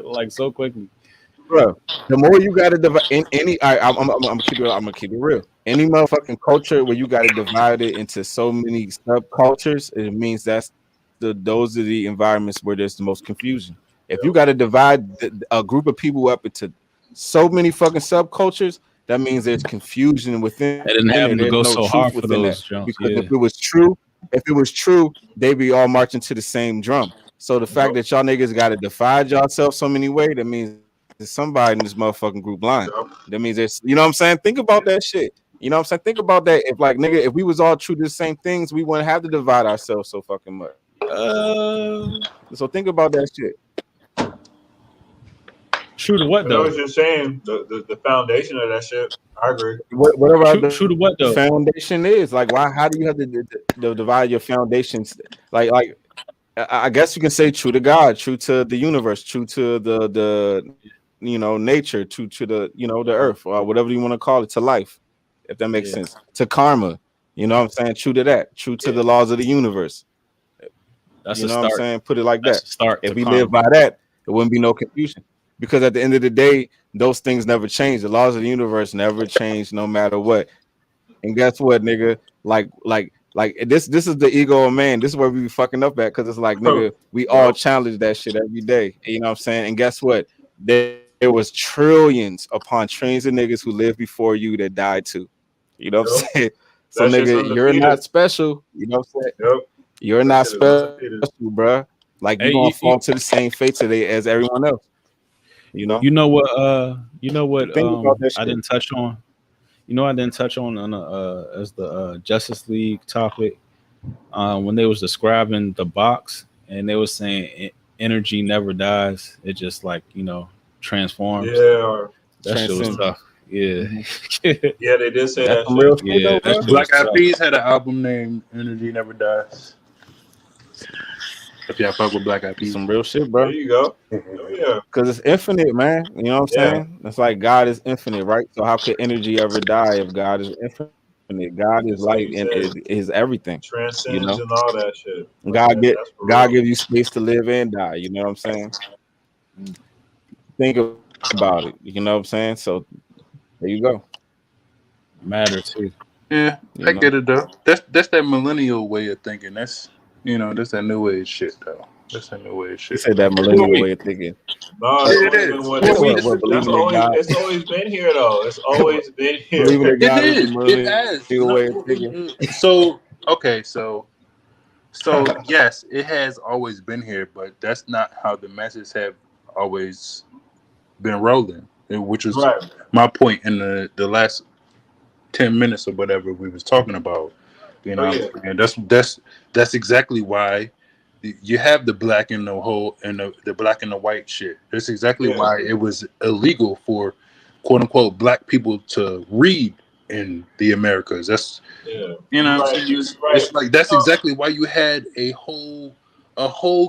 like so quickly, bro. The more you got to divide in any, I'm gonna keep it real. Any motherfucking culture where you got to divide it into so many subcultures, it means those are the environments where there's the most confusion. If you got to divide a group of people up into so many fucking subcultures, that means there's confusion within They didn't have it. them to There's go no so truth hard for within that. those jumps. Because Yeah. if it was true, they'd be all marching to the same drum. So the fact that y'all niggas got to divide yourselves so many ways, that means there's somebody in this motherfucking group lying. That means there's, you know what I'm saying? Think about that shit. You know what I'm saying? Think about that. If like nigga, if we was all true to the same things, we wouldn't have to divide ourselves so fucking much. So think about that shit. True to what though? I was just saying the foundation of that shit. I agree. Whatever true to what though? Foundation is like, why? How do you have to divide your foundations? Like I guess you can say true to God, true to the universe, true to the nature, true to the the earth or whatever you want to call it, to life, if that makes sense. To karma, you know what I'm saying? True to that, true to the laws of the universe. That's you know a start. what I'm saying? Put it like That's that. A start. If we live by that, there wouldn't be no confusion. Because at the end of the day, those things never change. The laws of the universe never change, no matter what. And guess what, nigga? Like this is the ego of man. This is where we be fucking up at, because it's like, nigga, we all challenge that shit every day. You know what I'm saying? And guess what? There was trillions upon trillions of niggas who lived before you that died too. You know what I'm saying? So nigga, you're not special. You know what I'm saying? You're not special, bruh. Like you're gonna fall to the same fate today as everyone else. You know what? I didn't touch on. I didn't touch on as the Justice League topic when they was describing the box, and they was saying energy never dies. It just transforms. Yeah, that shit was tough. Yeah, yeah, they did say that. Real shit, yeah, though, Black Eyed Peas had an album named "Energy Never Dies." If y'all fuck with Black Eyed Peas, some real shit, bro. There you go. Oh, yeah, because it's infinite, man. You know what I'm saying? It's like God is infinite, right? So how could energy ever die if God is infinite? God is light and is everything. Transcends and all that shit. God give you space to live and die. You know what I'm saying? Think about it. You know what I'm saying? So there you go. Matter too. Yeah, I get it though. That's that millennial way of thinking. That's that's that new age shit though. That's that new age shit. You said that millennial way of thinking. No, it's always been here though. It's always been here. It has. So okay, so yes, it has always been here, but that's not how the masses have always been rolling. Which was my point in the last 10 minutes or whatever we was talking about. And that's exactly why you have the black and the whole and the black and the white shit. That's exactly why it was illegal for quote unquote black people to read in the Americas. That's it's like that's exactly why you had a whole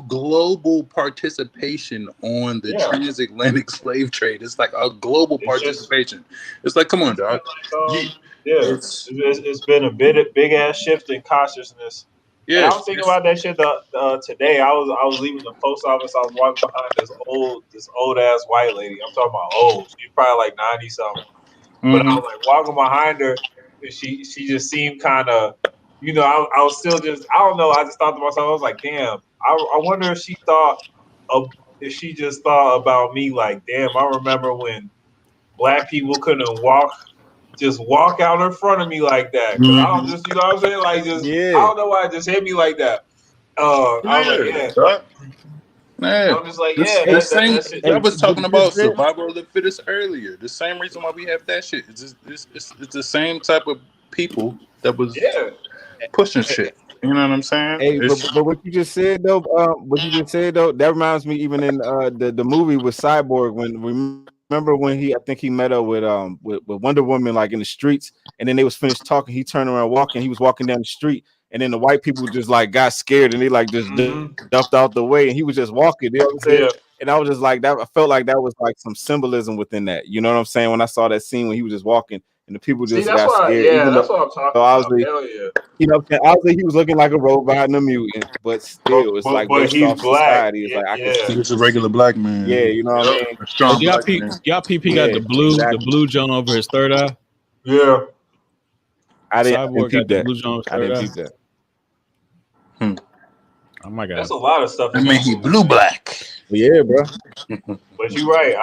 global participation on the transatlantic slave trade. It's like a global participation. It's like, come on, dog. It's been a big ass shift in consciousness. Yeah, I was thinking about that shit today. I was leaving the post office. I was walking behind this old ass white lady. I'm talking about old. She's probably like 90 something. But I was like walking behind her, and she just seemed kind of, I was still just, I don't know. I just thought to myself, I was like, damn. I wonder if she just thought about me like, damn. I remember when black people couldn't walk out in front of me like that. Cause I don't just, you know what I'm saying? Like, just, I don't know why it just hit me like that. I was like, Man, I'm just like, I was talking about survival of the fittest earlier. The same reason why we have that shit. It's the same type of people that was pushing shit. You know what I'm saying? Hey, but what you just said though, that reminds me even in the movie with Cyborg remember when I think he met up with Wonder Woman like in the streets, and then they was finished talking. He turned around walking. He was walking down the street, and then the white people just like got scared and they like just dumped out the way, and he was just walking. You know what I'm saying? And I was just like that. I felt like that was like some symbolism within that. You know what I'm saying? When I saw that scene when he was just walking and the people just got scared. That's what I'm talking about. Hell yeah. You know, obviously he was looking like a robot and a mutant, but still, it's like based off society. It's like I can see he's a regular black man. Yeah, you know what I mean. Strong y'all PP got the blue John over his third eye. Yeah, I didn't peep that. I didn't peep that. Oh my god, that's a lot of stuff. I mean, he blue black. Yeah, bro. But you're right.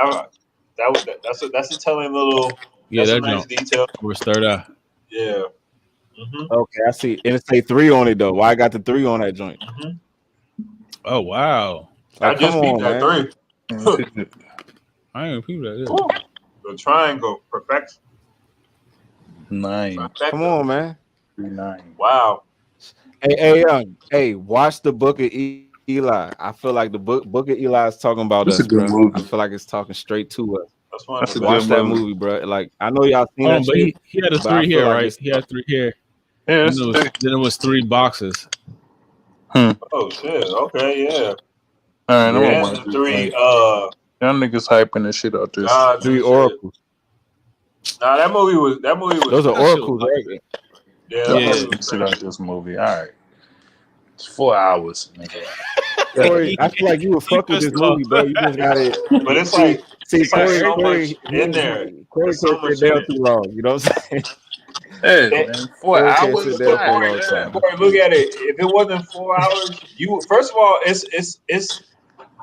That's a telling little. Yeah, that's that a nice detail. We're start out. Yeah. Mm-hmm. Okay, I see. And it say 3 on it though. Why I got the 3 on that joint? Mm-hmm. Oh wow! Like, I just beat that man. 3. I ain't people that good. The triangle perfection. 9. Perfecto. Come on, man. 9. Wow. Hey, watch the Book of Eli. I feel like the book of Eli is talking about That's us, a good bro. movie. I feel like it's talking straight to us. That's a Watch good that movie. movie, bro. Like, I know y'all seen that But shit. he had a but 3 I feel here, like right? it's- He had 3 here. Yeah, Then it was 3 boxes. Oh shit. Okay. Yeah. All right, Yeah. I'm And the 3. y'all niggas hyping this shit out this. God, 3 shit. oracles. Nah, that movie was. Those are that shit oracles, was- right? Yeah. Y'all That movie hyping was shit great. out this movie. All right, it's 4 hours, nigga. Corey, I feel like you would fuck with this movie, bro. You just got it. But it's like See, it's like Corey, so Corey, much in there. Corey There's so can't much sit down in it. too long. You know what I'm saying? Hey, That- man, 4 Corey can't hours. sit down for a long God time. damn. Corey, look at it. If it wasn't 4 hours, you first of all, it's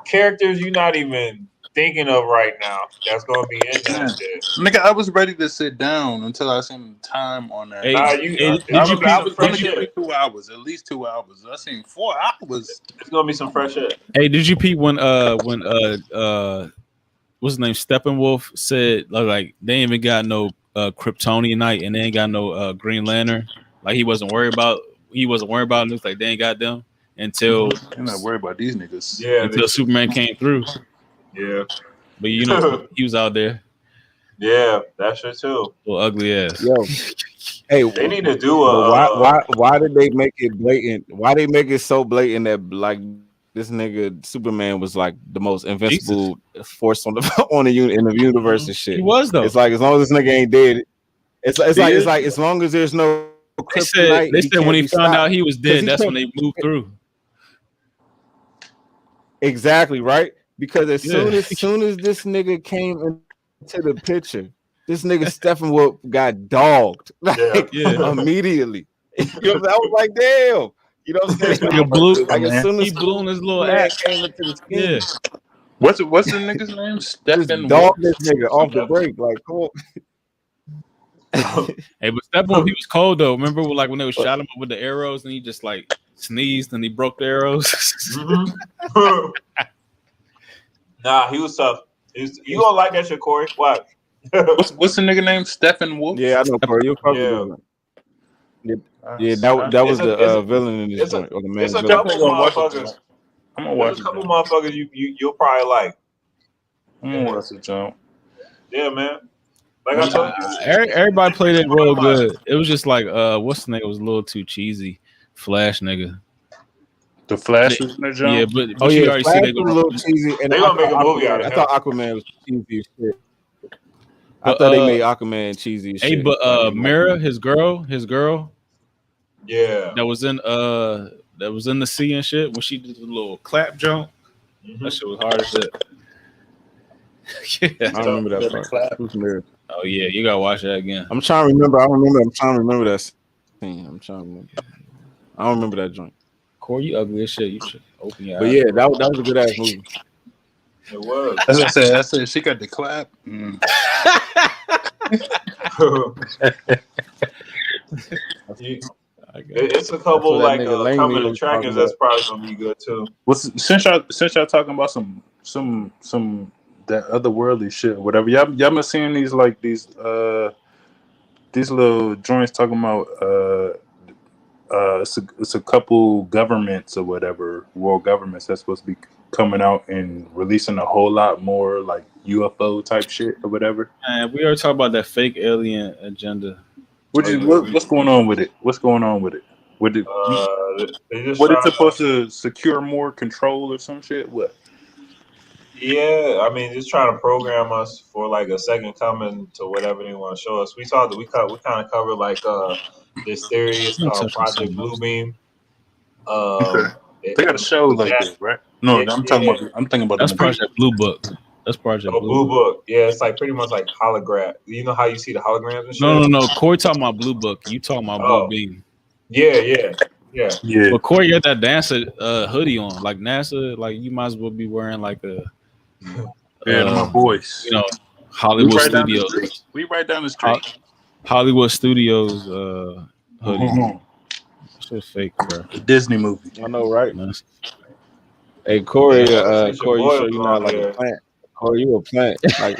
characters you're not even thinking of right now. That's gonna be in Man, that shit. nigga, I was ready to sit down until I seen the time on that. Hey, Nah, hey, you. did I you was I some was fresh gonna give me shit. 2 hours, at least 2 hours. I seen 4 hours. It's gonna be some fresh shit. Hey, did you peep when what's his name? Steppenwolf said like they ain't even got no Kryptonianite and they ain't got no Green Lantern. Like he wasn't worried about it. Looks like they ain't got them until I'm not worried about these niggas. Yeah. until Superman came through. Yeah. But you know he was out there, Yeah. That shit too. little ugly ass. Yo, hey, They need to do but why did they make it blatant? Why they make it so blatant that like this nigga Superman was like the most invincible force on the in the universe and shit? He was though. It's like as long as this nigga ain't dead, it's like as long as there's no kryptonite, They said when he found out he was dead, he that's can't- when they moved through. Exactly right. Because as Yeah. soon as this nigga came into the picture, this nigga Steppenwolf got dogged Yeah. immediately. You know, I was like, damn. You know what I'm saying? Nigga blew, Like as soon he as blew in his little man ass. came into the skin, Yeah. What's the nigga's name? just Stephen dogged this nigga off the break. Like, come on. Hey, but Steppenwolf, he was cold though. Remember when they shot him up with the arrows and he just like sneezed and he broke the arrows? Mm-hmm. Nah, he was tough. You don't like that shit, Corey? What? What's the nigga name? Stephen Wolf? Yeah, I know, Corey. You're probably yeah, that was the villain in this joint, or the main It's a villain. couple motherfuckers. I'm gonna watch There's a couple motherfuckers you'll probably like. I'm gonna watch it, John. Yeah, man. Like I told you, Everybody played it real good. It was just like what's the name? It was a little too cheesy. Flash nigga. The Flash was in the John? Yeah, but you already see Flash they was a little cheesy, and They gonna make a movie out of I him. thought Aquaman was cheesy as shit. I But, thought they made Aquaman cheesy as shit. Hey, but Mira, his girl, yeah, that was in the sea and shit when she did the little clap jump. Mm-hmm. That shit was hard as shit. Yeah. I remember that part. Who's Mira? Oh yeah, you gotta watch that again. I'm trying to remember. I'm trying to remember that scene. I'm trying to remember. I don't remember that joint. Corey, you ugly as shit. You should open your But eyes. yeah, that was a good ass movie. it was. As I said, she got the clap. It's a couple That's what like that nigga Lane coming was talking attractions that's probably gonna be good too. Since y'all talking about some that otherworldly shit or whatever, y'all been seeing these little joints talking about it's a couple governments or whatever, world governments that's supposed to be coming out and releasing a whole lot more like UFO type shit or whatever. Man, we already talked about that fake alien agenda. What's going on with it? What's going on with it? What it's supposed to secure more control or some shit? What? Yeah, I mean, just trying to program us for like a second coming to whatever they want to show us. We saw that we kind of covered like this theory. It's called Project Bluebeam. They got a show like that, right? No, I'm thinking about that's Project Blue Book. That's Project Blue Book. Yeah, it's like pretty much like hologram. You know how you see the holograms and shit? No. Corey talking about Blue Book. You talking about Blue Beam. Yeah. Yeah. But Corey got that dancer hoodie on, like NASA. Like you might as well be wearing like a my boys. You know, Hollywood Studios. We right down the street. Hollywood Studios hoodie. Shit's fake, bro. The Disney movie. I know, right? Nice. Hey, Corey, Yeah, Corey, you sure you're not like a plant? Corey, you a plant? Like,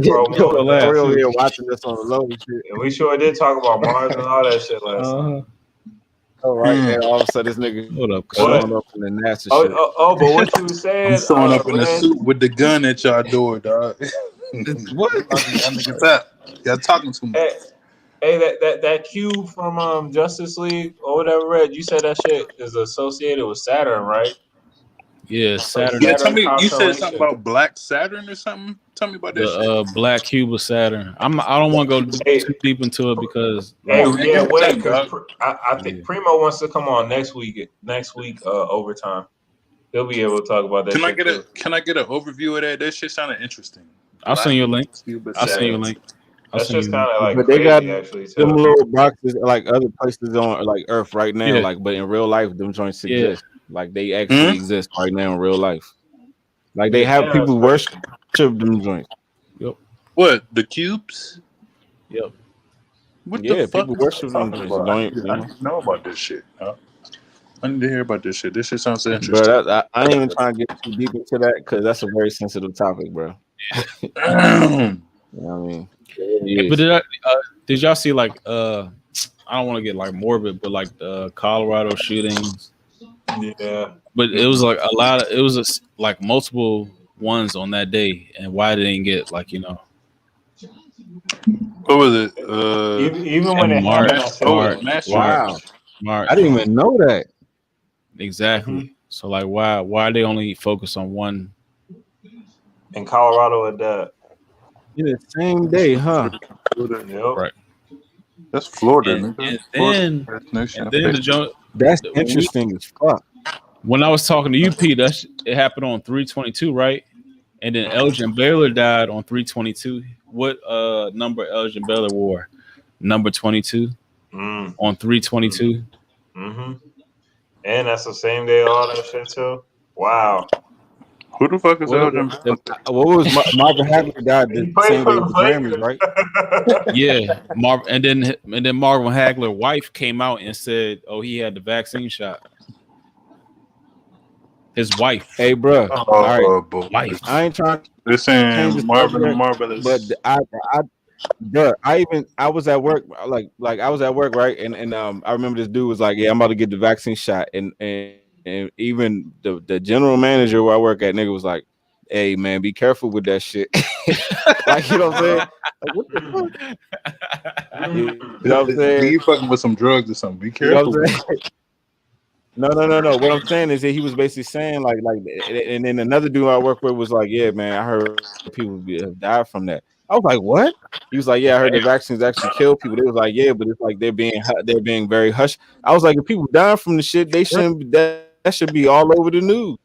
Corey over here watching this on the low and shit. And we sure did talk about Mars and all that shit last time. Oh, right. And all of a sudden, this nigga showing up in the NASA shit. Oh, but what you said? I'm showing up in a suit with the gun at y'all door, dog. What? Y'all talking to me? Hey, that cube from Justice League or whatever, Red. You said that shit is associated with Saturn, right? Yeah, Saturn. Yeah, tell me. You said something about Black Saturn or something. Tell me about that shit. Black cube of Saturn. I don't want to go too deep into it because. Wait. I think Primo wants to come on next week. Overtime. He'll be able to talk about that. Can I get an overview of that? That shit sounded interesting. I'll send you a link. That's just kind of like, but they got them little boxes like other places on like Earth right now. Like, but in real life, them joints exist. Like they actually exist right now in real life. Like they have people worship them joints. Yep. What, the cubes? Yep. What the fuck people worship them joints. I didn't know about this shit. Huh? I need to hear about this shit. This shit sounds interesting. Bro, I ain't even trying to get too deep into that because that's a very sensitive topic, bro. You know what I mean? Yeah, but did y'all see like I don't want to get like morbid, but like the Colorado shootings? Yeah. But it was like a lot of like multiple ones on that day, and why they didn't get like what was it? Even when it happened, March. I didn't even know that. Exactly. Mm-hmm. So like, why they only focus on one? In Colorado at that. Yeah, same day, huh? Yep. Right. That's Florida. And then that's interesting as fuck. When I was talking to UP, it happened on 3/22, right? And then Elgin Baylor died on 3/22. What number Elgin Baylor wore? Number 22 on 3/22. Mm-hmm. And that's the same day all that shit too. Wow. Who the fuck is Elgin? What was Marvin Hagler died the same day with the Grammys, right? Yeah, and then Marvin Hagler's wife came out and said, "Oh, he had the vaccine shot." His wife. Hey, bro. All right, wife. I ain't trying. They're saying Marvin and Marvelous, but I was at work, like I was at work, right? And I remember this dude was like, "Yeah, I'm about to get the vaccine shot," and even the general manager where I work at, nigga, was like, "Hey, man, be careful with that shit." Like, you know what I'm saying? Like, what the fuck? You know what I'm saying? You fucking with some drugs or something. Be careful. You know No. What I'm saying is that he was basically saying like, and then another dude I work with was like, "Yeah, man, I heard people have died from that." I was like, "What?" He was like, "Yeah, I heard the vaccines actually kill people." They was like, "Yeah, but it's like they're being very hush." I was like, "If people die from the shit, they shouldn't. That should be all over the news."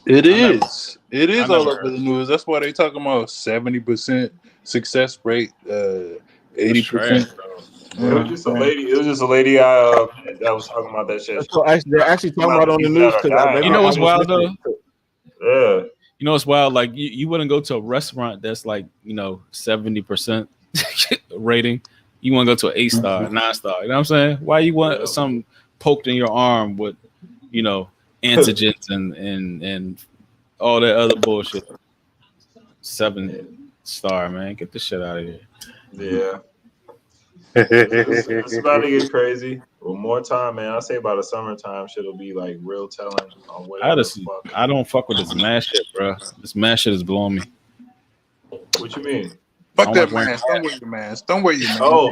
It is all over the news. That's why they talking about 70% success rate, 80%. It was just a lady. It was just a lady that was talking about that shit. So they're actually talking about on the news because you know what's wild though? Yeah. You know what's wild? Like you wouldn't go to a restaurant that's like 70% rating. You want to go to an 8-star, 9-star. You know what I'm saying? Why you want something poked in your arm with antigens and all that other bullshit? 7-star, man. Get this shit out of here. Yeah. It's about to get crazy. Well, more time, man. I'll say by the summertime, shit'll be like real telling on whatever. I don't fuck with this mask shit, bro. This mask shit is blowing me. What you mean? Fuck that mask. Don't wear your mask. Don't wear your mask. Oh,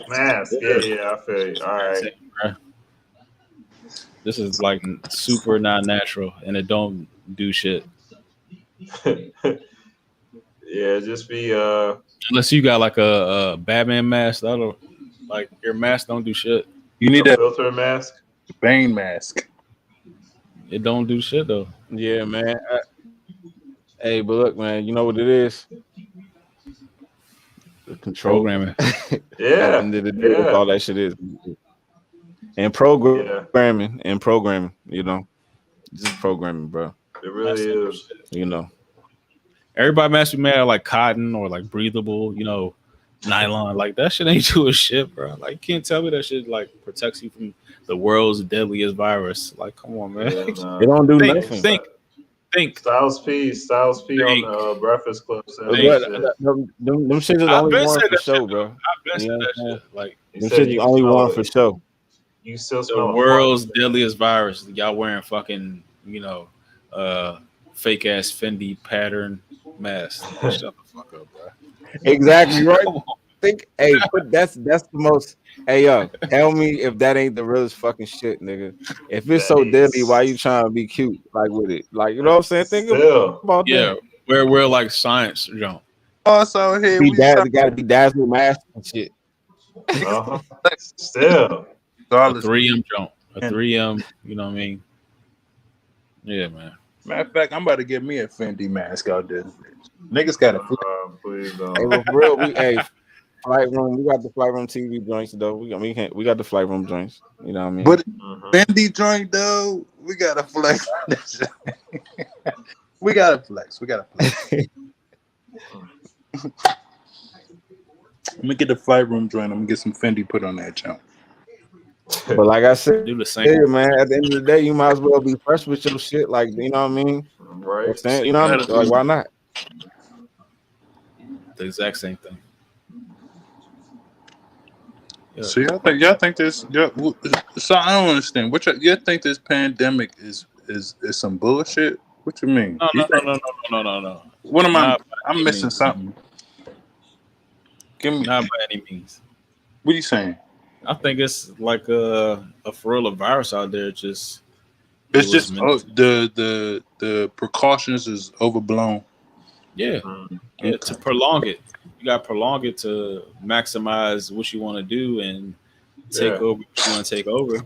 mask. Yeah, I feel you. All right. This is like super not natural, and it don't do shit. Yeah, just be unless you got like a Batman mask, that'll like your mask don't do shit. You need that filter mask, Bane mask. It don't do shit though. Yeah, man. Hey, but look, man, you know what it is? control. Programming. At the end of the day, that's all that shit is. And programming, you know, just programming, bro. It really is. You know, everybody must be made out of like cotton or like breathable, you know, nylon. Like that shit ain't doing shit, bro. Like you can't tell me that shit like protects you from the world's deadliest virus. Like, come on, man. It don't do nothing. Think. Styles P on the Breakfast Club said them shit is the only one for show, bro. I've been said that shit. Like, them shit is the only one for show. You still the world's deadliest virus. Y'all wearing fucking, you know, fake ass Fendi pattern mask. Shut the fuck up, bro. Exactly right. That's the most. Hey, yo, tell me if that ain't the realest fucking shit, nigga. If it's so deadly, why you trying to be cute like with it? Like, you know what I'm saying? Think about that. We're like science jump. Also, here we gotta be dazzling mask and shit. Still, a 3M jump, a 3M. You know what I mean? Yeah, man. Matter of fact, I'm about to get me a Fendi mask out there. Niggas got a please don't. Hey, for real, Flight Room, we got the Flight Room TV joints though. We got the Flight Room joints. You know what I mean? But Fendi joint though, we gotta flex. we gotta flex. I'm gonna get the Flight Room joint. I'm gonna get some Fendi put on that jump. But like I said, do the same. Man, at the end of the day, you might as well be fresh with your shit. Like, you know what I mean? Right. You know what I mean? Like, why not? The exact same thing. Yeah. So y'all think this? So I don't understand. You think this pandemic is some bullshit? What you mean? No. What am I? I'm missing something. Give me. Not by any means. What are you saying? I think it's like a for real virus out there. It's just the precautions is overblown. Yeah, yeah. To prolong it, you got to prolong it to maximize what you want to do and take over what you want to take over.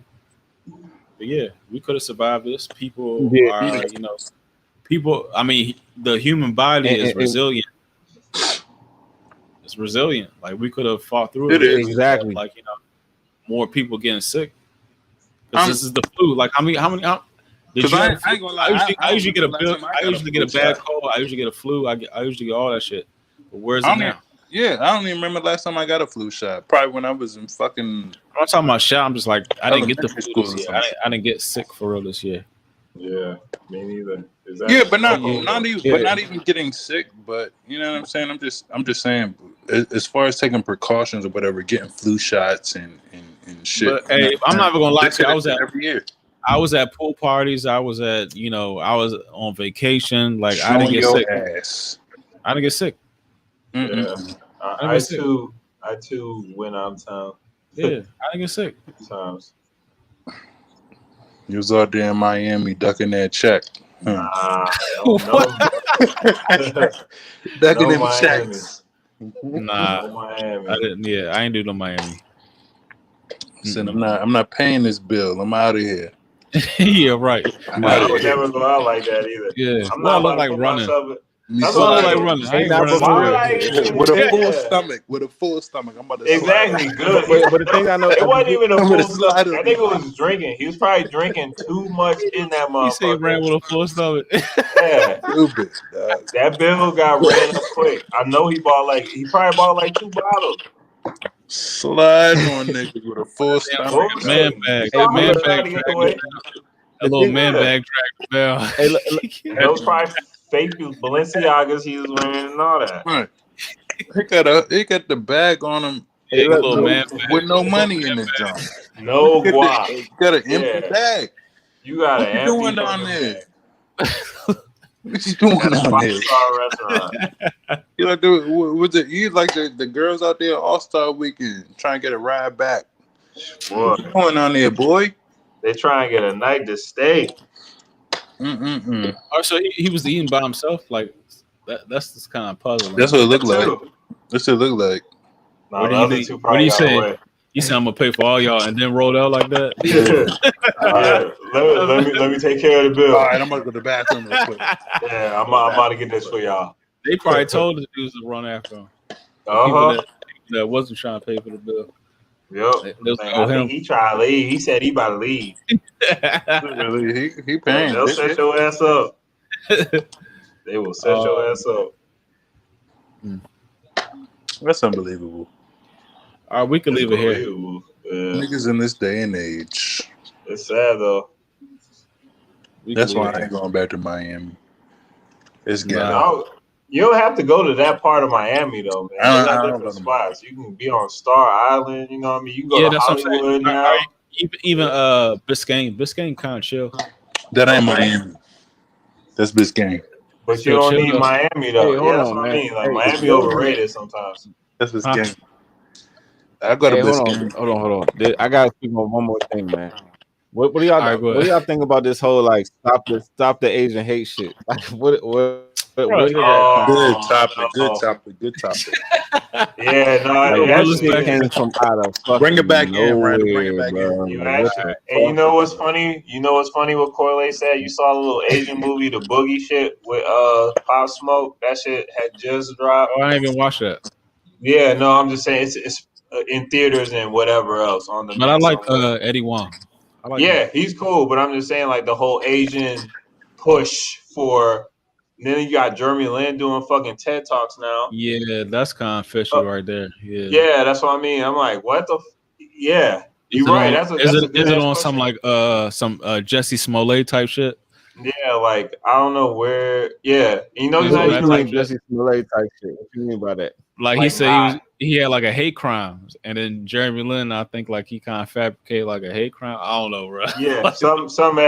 But yeah, we could have survived this. People are, you know, I mean, the human body is resilient. It's resilient. Like we could have fought through it. Exactly. Like, you know, more people getting sick because this is the flu. Like how many? Did you? I ain't gonna lie. I usually get a bad cold. I usually get a flu. I usually get all that shit. But where's it now? Yeah, I don't even remember last time I got a flu shot. Probably when I was in fucking. I'm talking about shot. I'm just like I didn't get the flu this year. I didn't get sick for real this year. Yeah, me neither. Yeah, but not even getting sick. But you know what I'm saying. I'm just saying, as far as taking precautions or whatever, getting flu shots and shit. But hey, I'm not even gonna lie to you. I was at every year. I was at pool parties. I was at, you know, I was on vacation. Like I didn't get sick. I didn't get sick. Yeah. I too went out of town. Yeah, I didn't get sick. Times. You was out there in Miami ducking that check. Ducking them checks. Nah, Miami. I didn't. Yeah, I ain't do no Miami. Said I'm not paying this bill. I'm out of here. Yeah, right. I would never go out like that either. Yeah, I'm not look like running. That's what I like running. I ain't running with a full stomach. With a full stomach, I'm about to exactly good. But the thing I know, it wasn't even a full stomach. That nigga was drinking. He was probably drinking too much in that motherfucker. He said he ran with a full stomach. Yeah, stupid. That bill got ran up quick. I know he probably bought like 2 bottles. Slide on niggas with a full stomach. Man bag. Man bag. A little man bag track bell. Those probably fake Balenciagas he was wearing and all that. Right. He got the bag on him. Hey, little man with no money in his junk. No guap. Got an empty bag. You got an empty doing down there? What you doing down there? You like the girls out there All-Star Weekend trying to get a ride back. What you going on there, boy? They try and get a night to stay. Oh, so he was eating by himself, like that. That's just kind of puzzling. That's what it looked like. That's what it looked like. What do you say? You said I'm gonna pay for all y'all and then rolled out like that? Let me take care of the bill. All right, I'm gonna go to the bathroom real quick. Yeah, I'm about to get this for y'all. They probably told the dudes to run after him. that wasn't trying to pay for the bill. Yep. I think he tried to leave. He said he about to leave. Really, he paying. They'll set your ass up. They will set your ass up. That's unbelievable. All right, we can leave it here. Yeah. Niggas in this day and age. It's sad though. That's why I ain't going back to Miami. It's ghetto. No, you don't have to go to that part of Miami though, man. They got different spots. You can be on Star Island. You know what I mean? You can go to Hollywood now. Even Biscayne kind of chill. That ain't Miami. That's Biscayne. But you don't need Miami though. Hey, that's what I mean. Like Miami overrated sometimes. That's Biscayne. I got to Biscayne. Hold on. I gotta speak on one more thing, man. What do y'all think about this whole like stop the Asian hate shit? Like what Good topic. Yeah, no, that came from out of bring it back in, Randall. Bring it back in. Hey, you know what's funny? What Corley said? You saw the little Asian movie, the Boogie shit with Pop Smoke. That shit had just dropped. Oh, I ain't even watched that. Yeah, no, I'm just saying it's in theaters and whatever else on the. But I like Eddie Wong. He's cool. But I'm just saying, like the whole Asian push for. And then you got Jeremy Lin doing fucking TED Talks now. Yeah, that's kind of fishy right there. Yeah, that's what I mean. I'm like, what the? Yeah, you're right. Is it on some like some Jesse Smollett type shit? Yeah, like I don't know where. Yeah, he's not even like Jesse Smollett type shit. What do you mean by that? Like he said he had like a hate crime, and then Jeremy Lin, I think like he kind of fabricated like a hate crime. I don't know, bro. Yeah, something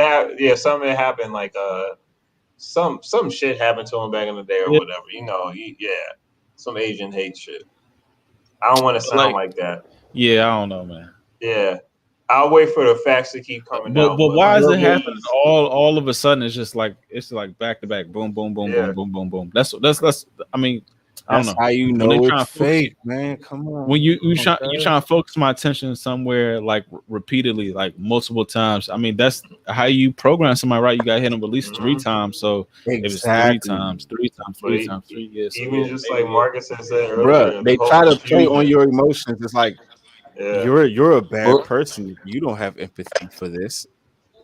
happened like some shit happened to him back in the day or whatever. You know, some Asian hate shit. I don't want to sound like that. Yeah, I don't know, man. Yeah, I'll wait for the facts to keep coming out. But why is it happening all of a sudden? It's like back to back, boom, boom, boom, boom, boom, boom, boom. That's. I mean, I don't know. How you know it's fake, man? Come on. When you trying to focus my attention somewhere like repeatedly, like multiple times. I mean, that's how you program somebody, right? You got to hit them at least 3 times. So if it's 3 times, 3 years. Even just like Marcus said earlier, bro, they try to play on your emotions. It's like you're a bad person. You don't have empathy for this.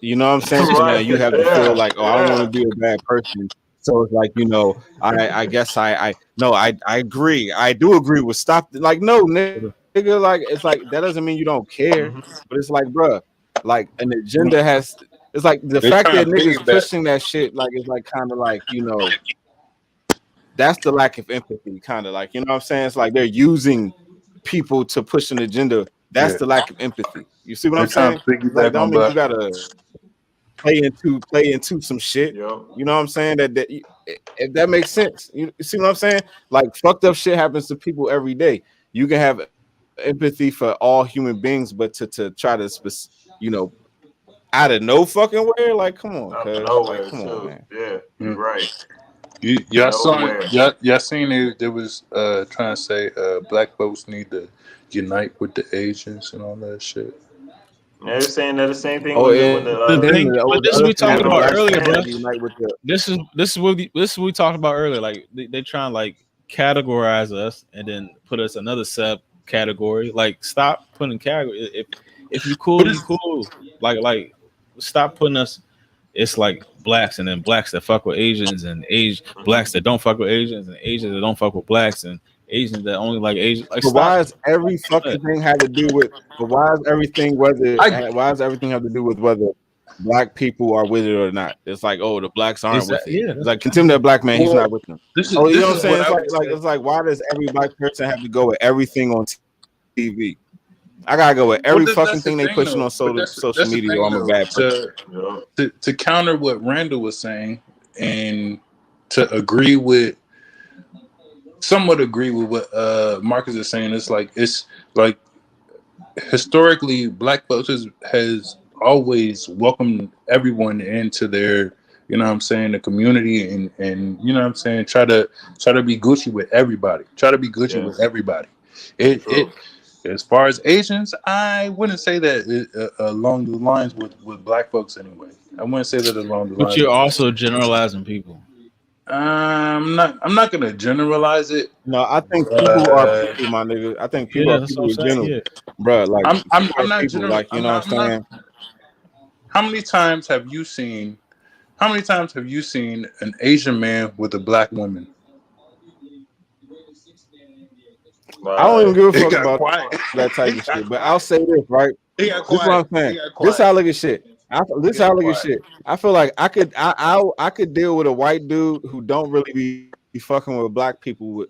You know what I'm saying? So now you have to feel like, I don't want to be a bad person. So it's like, I guess I agree. I do agree with stop. Like, no, nigga, like, it's like, that doesn't mean you don't care. But it's like, bro, like an agenda has, it's like the fact that niggas pushing that shit, like, it's like kind of like, that's the lack of empathy, kind of like, you know what I'm saying? It's like they're using people to push an agenda. That's the lack of empathy. You see what I'm saying? Like, don't mean you gotta play into some shit. You know what I'm saying? That if that makes sense. You see what I'm saying? Like fucked up shit happens to people every day. You can have empathy for all human beings, but to try to out of no fucking way, like come on, nowhere, come on, man. Yeah, you're right. Y'all seen it? There was trying to say black folks need to unite with the Asians and all that shit. They're saying that the same thing. This is we talked about earlier, bro. This is what we talked about earlier. Like they try and like categorize us and then put us another subcategory. Like stop putting category. If you cool, you cool. Like stop putting us. It's like blacks and then blacks that fuck with Asians and blacks that don't fuck with Asians and Asians that don't fuck with blacks and Asians that only like Asians. Like, but why is every fucking thing have to do with? But why is everything why does everything have to do with whether black people are with it or not? It's like, the blacks aren't with it. Yeah. It's like continue that black man, he's not with them. You know what I'm saying? It's like why does every black person have to go with everything on TV? I gotta go with every fucking thing they pushing on social media. Or I'm a bad person. To counter what Randall was saying and to agree with. Somewhat agree with what Marcus is saying. It's like historically, black folks has always welcomed everyone into their, the community and you know what I'm saying, try to be Gucci with everybody. Try to be Gucci with everybody. It as far as Asians, I wouldn't say that along the lines with black folks anyway. I wouldn't say that along the lines. But you're also generalizing people. I'm not gonna generalize it. No, I think people are people, my nigga. I think people are that's people what in I'm saying. general, Yeah. bro. Like I'm not people, general. like you know what I'm saying. How many times have you seen? How many times have you seen an Asian man with a black woman? I don't even give a It fuck got about quiet. that type It of got shit. But I'll quiet. say this, right? It got This is what quiet. I'm saying. It got This quiet. how I look at shit. This how I look at quiet. shit. I feel like I could deal with a white dude who don't really be fucking with black people.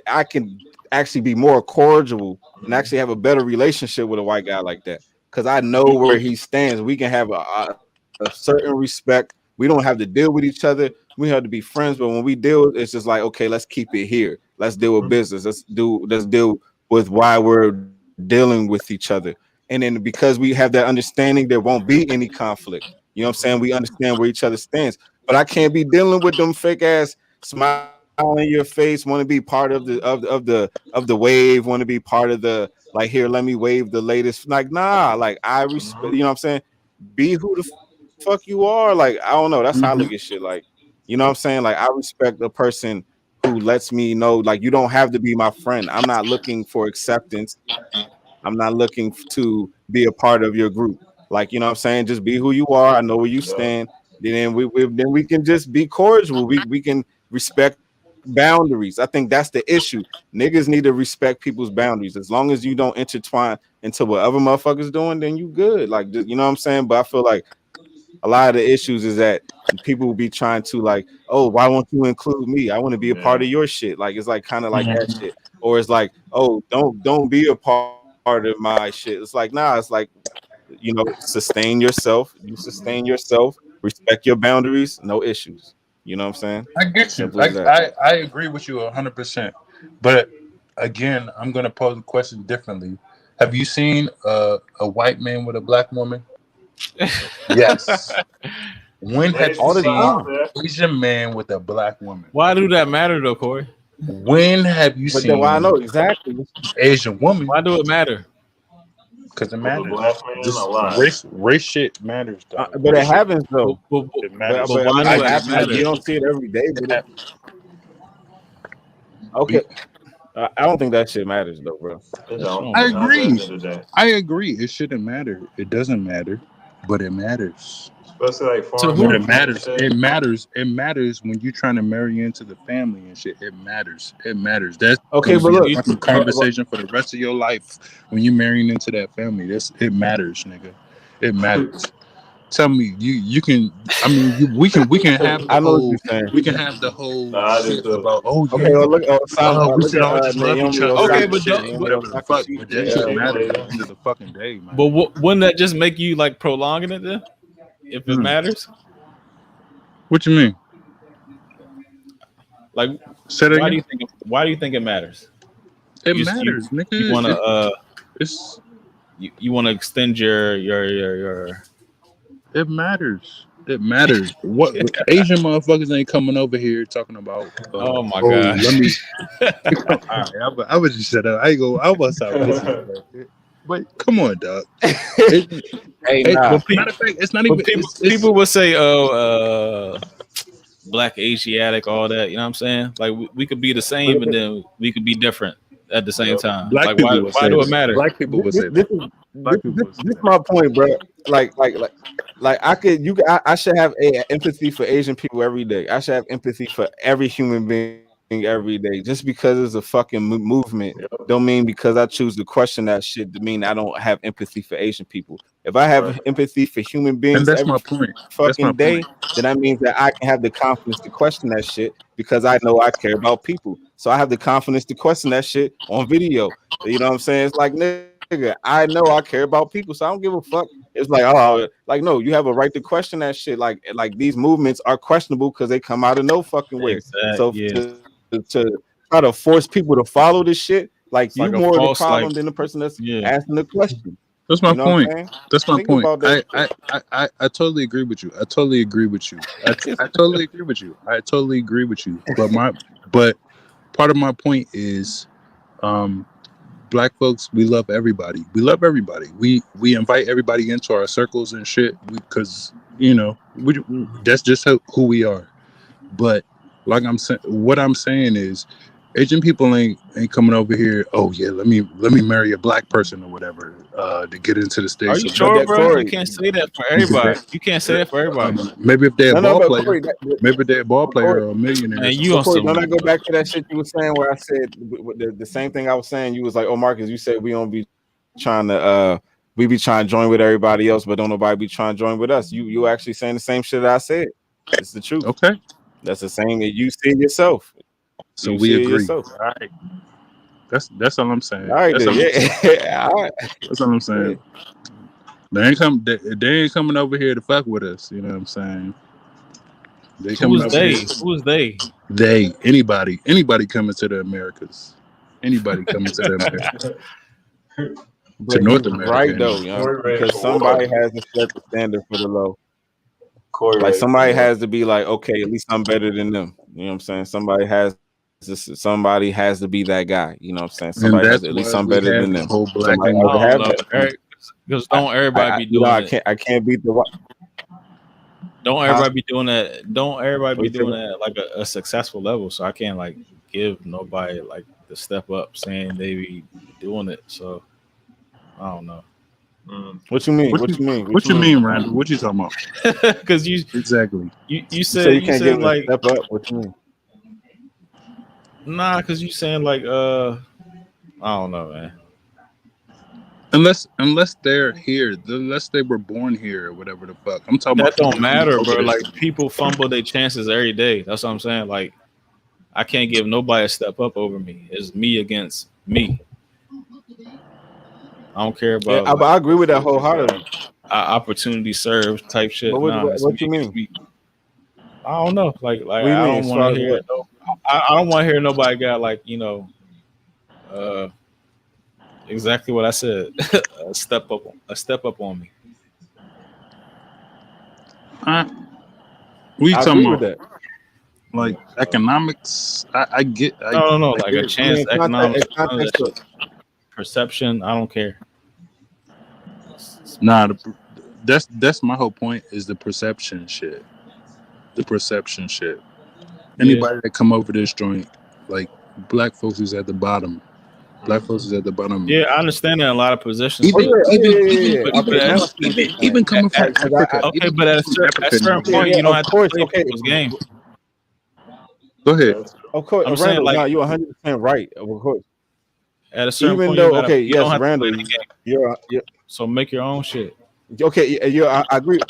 I can actually be more cordial and actually have a better relationship with a white guy like that because I know where he stands. We can have a certain respect. We don't have to deal with each other. We have to be friends, but when we deal, it's just like, okay, let's keep it here. Let's deal with business. Let's deal with why we're dealing with each other. And then because we have that understanding, there won't be any conflict. You know what I'm saying? We understand where each other stands. But I can't be dealing with them fake ass smile in your face, want to be part of the wave, want to be part of the like here, let me wave the latest. Like, nah, like I respect, you know what I'm saying? Be who the fuck you are. Like, I don't know. That's how I look at shit. Like, you know what I'm saying? Like, I respect a person who lets me know, like, you don't have to be my friend. I'm not looking for acceptance. I'm not looking to be a part of your group. Like, you know what I'm saying? Just be who you are. I know where you stand. Then we can just be cordial. We can respect boundaries. I think that's the issue. Niggas need to respect people's boundaries. As long as you don't intertwine into whatever motherfuckers doing, then you good. Like, just, you know what I'm saying? But I feel like a lot of the issues is that people will be trying to like, oh, why won't you include me? I want to be a part of your shit. Like, it's like kind of like that shit. Or it's like, oh, don't be a part of my shit. It's like, nah, it's like, you know, sustain yourself. You sustain yourself, respect your boundaries, no issues. You know what I'm saying? I get you. Simple as that. I agree with you 100%. But again, I'm gonna pose the question differently. Have you seen a white man with a black woman? Yes. When have you All the seen time. an Asian man with a black woman? Why do that matter though, Corey? When have you But then, well, I seen know exactly. Asian woman? Why do it matter? Because it With a matters. black man, Just a lot. race shit matters, dog. But it happens But, though. but, It but, matters. but But I why mean, do it it happens. I You matter? get don't see it every day. it. But okay, I don't think that shit matters though, bro. It don't. I Not at the end agree. of the day. I agree. It shouldn't matter. It doesn't matter, but it matters. Especially like To foreign But it who? countries and matters. shit. It matters. It matters when you're trying to marry into the family and shit. It matters. It matters. That's Okay, gonna but be a look, fucking conversation for the rest of your life when you're marrying into that family. It matters, nigga. It matters. Tell me, you can. I mean, we can have the I know what you're whole. saying. We can have the whole Nah, I do shit too. about. Oh Okay, yeah. well look, We look should all at just love each Naomi other Okay, and Osaka, but shit, Naomi whatever the Osaka. fuck. But that shit matters at the end of the fucking day, man. But wouldn't that just make you like prolonging it then? If it matters, What you mean? like Say that why do again. you think? Why do you think it matters? It You matters, you want nigga. to It's you want to extend your It matters. It matters. What Asian motherfuckers ain't coming over here talking about? Oh my Oh, let gosh. me. All right, I was just shut up. I ain't go. I was sound racist, but come on, dog. Hey, nah. But matter of fact, it's not But even. people It's people would say, oh, black, Asiatic, all that. You know what I'm saying? Like we could be the same, and then we could be different at the same time. black Like people would why say do it that. matter? Black people would say This that. is Black people would say this that. my point, bro. Like I could I should have empathy for Asian people every day. I should have empathy for every human being every day. Just because it's a fucking movement, don't mean because I choose to question that shit to mean I don't have empathy for Asian people. If I have empathy for human And beings that's every my point. That's my fucking point. day, then that means that I can have the confidence to question that shit because I know I care about people. So I have the confidence to question that shit on video. You know what I'm saying? It's like, nigga, I know I care about people, so I don't give a fuck. It's like, oh, like no, you have a right to question that shit. Like these movements are questionable because they come out of no fucking where. Exactly. So Yeah. to try to force people to follow this shit, like It's you like a more the false, problem like, than the person that's yeah. asking the question. That's my You know what I'm point. saying? That's my Think point. about that shit. I totally agree with you. I totally agree with you. I totally agree with you. I totally agree with you. But part of my point is, black folks, we love everybody. We love everybody. We invite everybody into our circles and shit because that's just who we are. But Like what I'm saying is, Asian people ain't coming over here. Oh yeah, let me marry a black person or whatever to get into the states. Are you sure, bro? You can't say that for everybody. You can't say that for everybody. Maybe if they're a ball player, Corey, maybe they're a ball player or a millionaire. And you Corey, don't I go back to that shit you were saying where I said the same thing I was saying? You was like, oh, Marcus, you said we don't be trying to we be trying to join with everybody else, but don't nobody be trying to join with us. You actually saying the same shit that I said. It's the truth. Okay, that's the same that you see yourself. So we agree. All right. That's all I'm saying. All right, that's all right. That's all I'm saying. Yeah. They ain't coming over here to fuck with us. You know what I'm saying? Who is they? They. Anybody coming to the Americas. Anybody coming to the Americas. To North America. Right though, because somebody has to set the standard for the low. Like somebody has to be like, okay, at least I'm better than them. You know what I'm saying? Somebody has to be that guy. You know what I'm saying? Somebody has to, at least I'm better than them. Because don't everybody be doing it. I can't beat the. Don't everybody be doing that? Don't everybody be doing that like a successful level? So I can't like give nobody like the step up saying they be doing it. So I don't know. What you mean? What you mean, Randall? What you talking about? Because you exactly. You said you can't said like step up. What you mean? Nah, because you saying like I don't know, man. Unless they're here, unless they were born here or whatever the fuck. I'm talking that about don't matter, bro. Like people fumble their chances every day. That's what I'm saying. Like I can't give nobody a step up over me. It's me against me. I don't care about. Yeah, I agree with that wholeheartedly. Opportunity served type shit. But what you mean? I don't know. Like I don't want to hear. I don't want to hear nobody got like exactly what I said. a step up on me. We talking about that? Like economics? I get. No. Like a chance. Economics. Perception. I don't care. Nah, that's my whole point. Is the perception shit. The perception shit. Anybody that come over this joint, like black folks is at the bottom. Black folks is at the bottom. Yeah, I understand that in a lot of positions. Even coming from Africa. Okay, but at a certain point, you don't have to play people's game. Go ahead. Of course, I'm saying like you're 100% right. Of course. At a certain point, Randall, you're so make your own shit. Okay, I agree.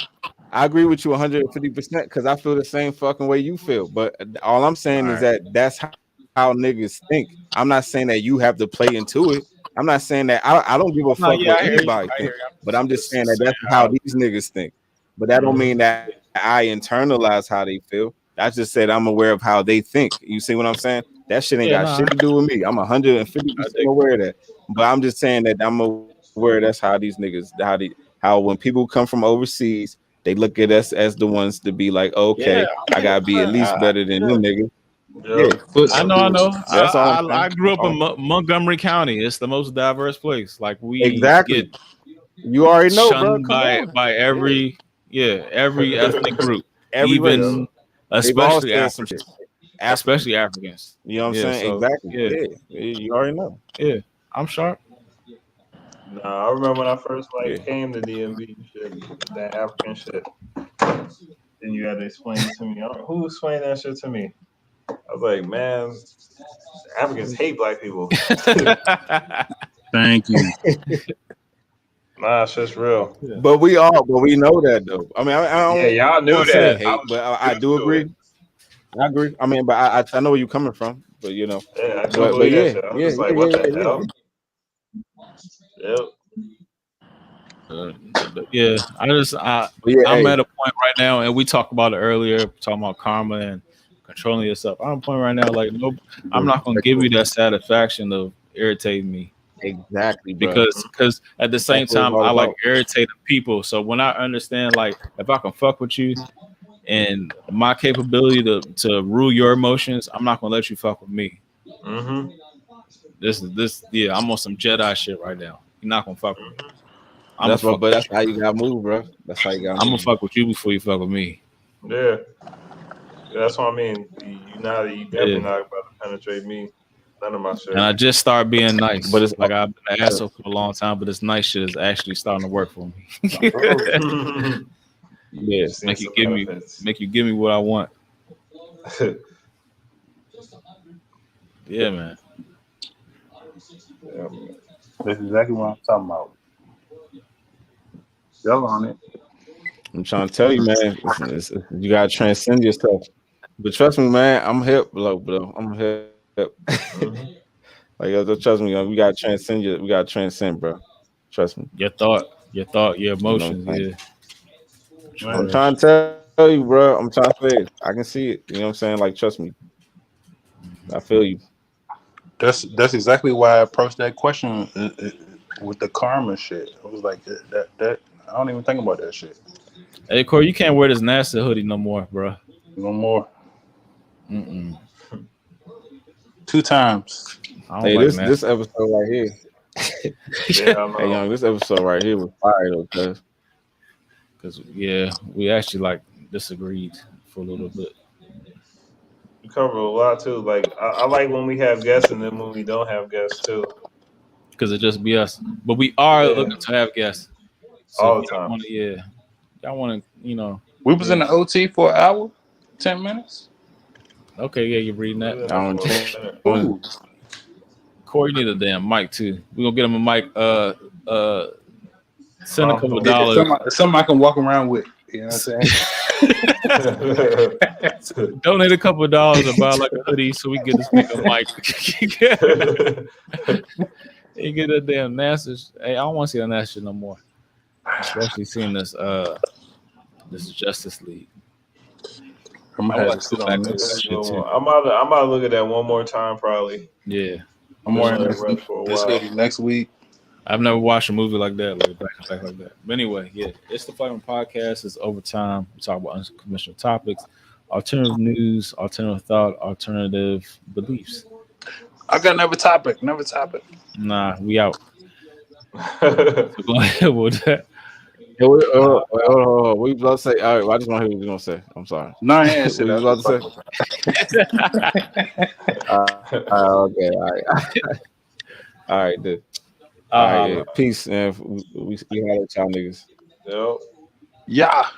I agree with you 150% because I feel the same fucking way you feel. But all I'm saying is that that's how niggas think. I'm not saying that you have to play into it. I'm not saying that I don't give a fuck what anybody thinks. But I'm just saying that that's how these niggas think. But that don't mean that I internalize how they feel. I just said I'm aware of how they think. You see what I'm saying? That shit ain't got shit to do with me. I'm 150% aware of that. But I'm just saying that I'm aware that's how these niggas, how when people come from overseas, they look at us as the ones to be like, okay, I gotta be at least better than them niggas. Yeah. I know. I grew up in Montgomery County. It's the most diverse place. Like we get you already know, bro. by every ethnic group, even especially Africans. You know what I'm saying? So, exactly. Yeah, you already know. Yeah, I'm sharp. No, I remember when I first came to DMV and shit, that African shit. Then you had to explain it to me. Who explained that shit to me? I was like, man, Africans hate black people. Thank you. Nah, it's just real. But we know that though. I mean, I don't. Y'all knew that. Hate, but I do agree. I agree. I mean, but I know where you're coming from. But you know. Yeah, I but yeah, shit. I was just like, what the hell? Yep. I'm at a point right now, and we talked about it earlier, talking about karma and controlling yourself. I'm at a point right now, like, nope, I'm not gonna give you that satisfaction of irritating me. Exactly, bro. Because at the same time, I like irritating people. So when I understand, like, if I can fuck with you and my capability to rule your emotions, I'm not gonna let you fuck with me. Mm-hmm. I'm on some Jedi shit right now. You're not gonna fuck with me. But that's how you gotta move, bro. That's how you gotta move. I'm gonna fuck with you before you fuck with me. Yeah. That's what I mean. You definitely not about to penetrate me. None of my shit. And I just started being nice. But it's like I've been an asshole for a long time, but this nice shit is actually starting to work for me. Yeah, make you give me what I want. Yeah, man. That's exactly what I'm talking about. Y'all on it. I'm trying to tell you, man. You gotta transcend yourself. But trust me, man. I'm hip, bro. I'm hip. Like, trust me, we gotta transcend you. We gotta transcend, bro. Trust me. Your thought, your emotions. You know I'm trying to tell you, bro. I'm trying to say it. I can see it. You know what I'm saying? Like, trust me. I feel you. That's exactly why I approached that question with the karma shit. I was like, that I don't even think about that shit. Hey, Corey, you can't wear this NASA hoodie no more, bro. No more. 2 times. Hey, this episode right here. Hey, young, this episode right here was fire though, because we actually like disagreed for a little bit. We cover a lot too. Like I like when we have guests and then when we don't have guests too. Because it just be us, but we are looking to have guests all the time. Y'all want to, We was in the OT for an hour, 10 minutes. Okay, yeah, you're reading that. Corey need a damn mic too. We're gonna get him a mic. Send a couple of dollars. Something I can walk around with. You know what I'm saying? Donate a couple of dollars and buy like a hoodie so we get this nigga mic. You get a damn NASA. Hey, I don't want to see a NASA no more. Especially seeing this Justice League. I'm about to look at that one more time, probably. Yeah, I'm wearing this hoodie next week. I've never watched a movie like that, like back to back like that. But anyway, yeah, it's the Flagrant Podcast. It's Overtime. We talk about unconventional topics, alternative news, alternative thought, alternative beliefs. I got another topic. Nah, we out. So go ahead with that. What you about to say? All right, I just want to hear what you're gonna say. I'm sorry. No, I ain't what you about to say? Okay, all right. All right, dude. All right, peace, and we holler at y'all niggas. Yep. Yeah.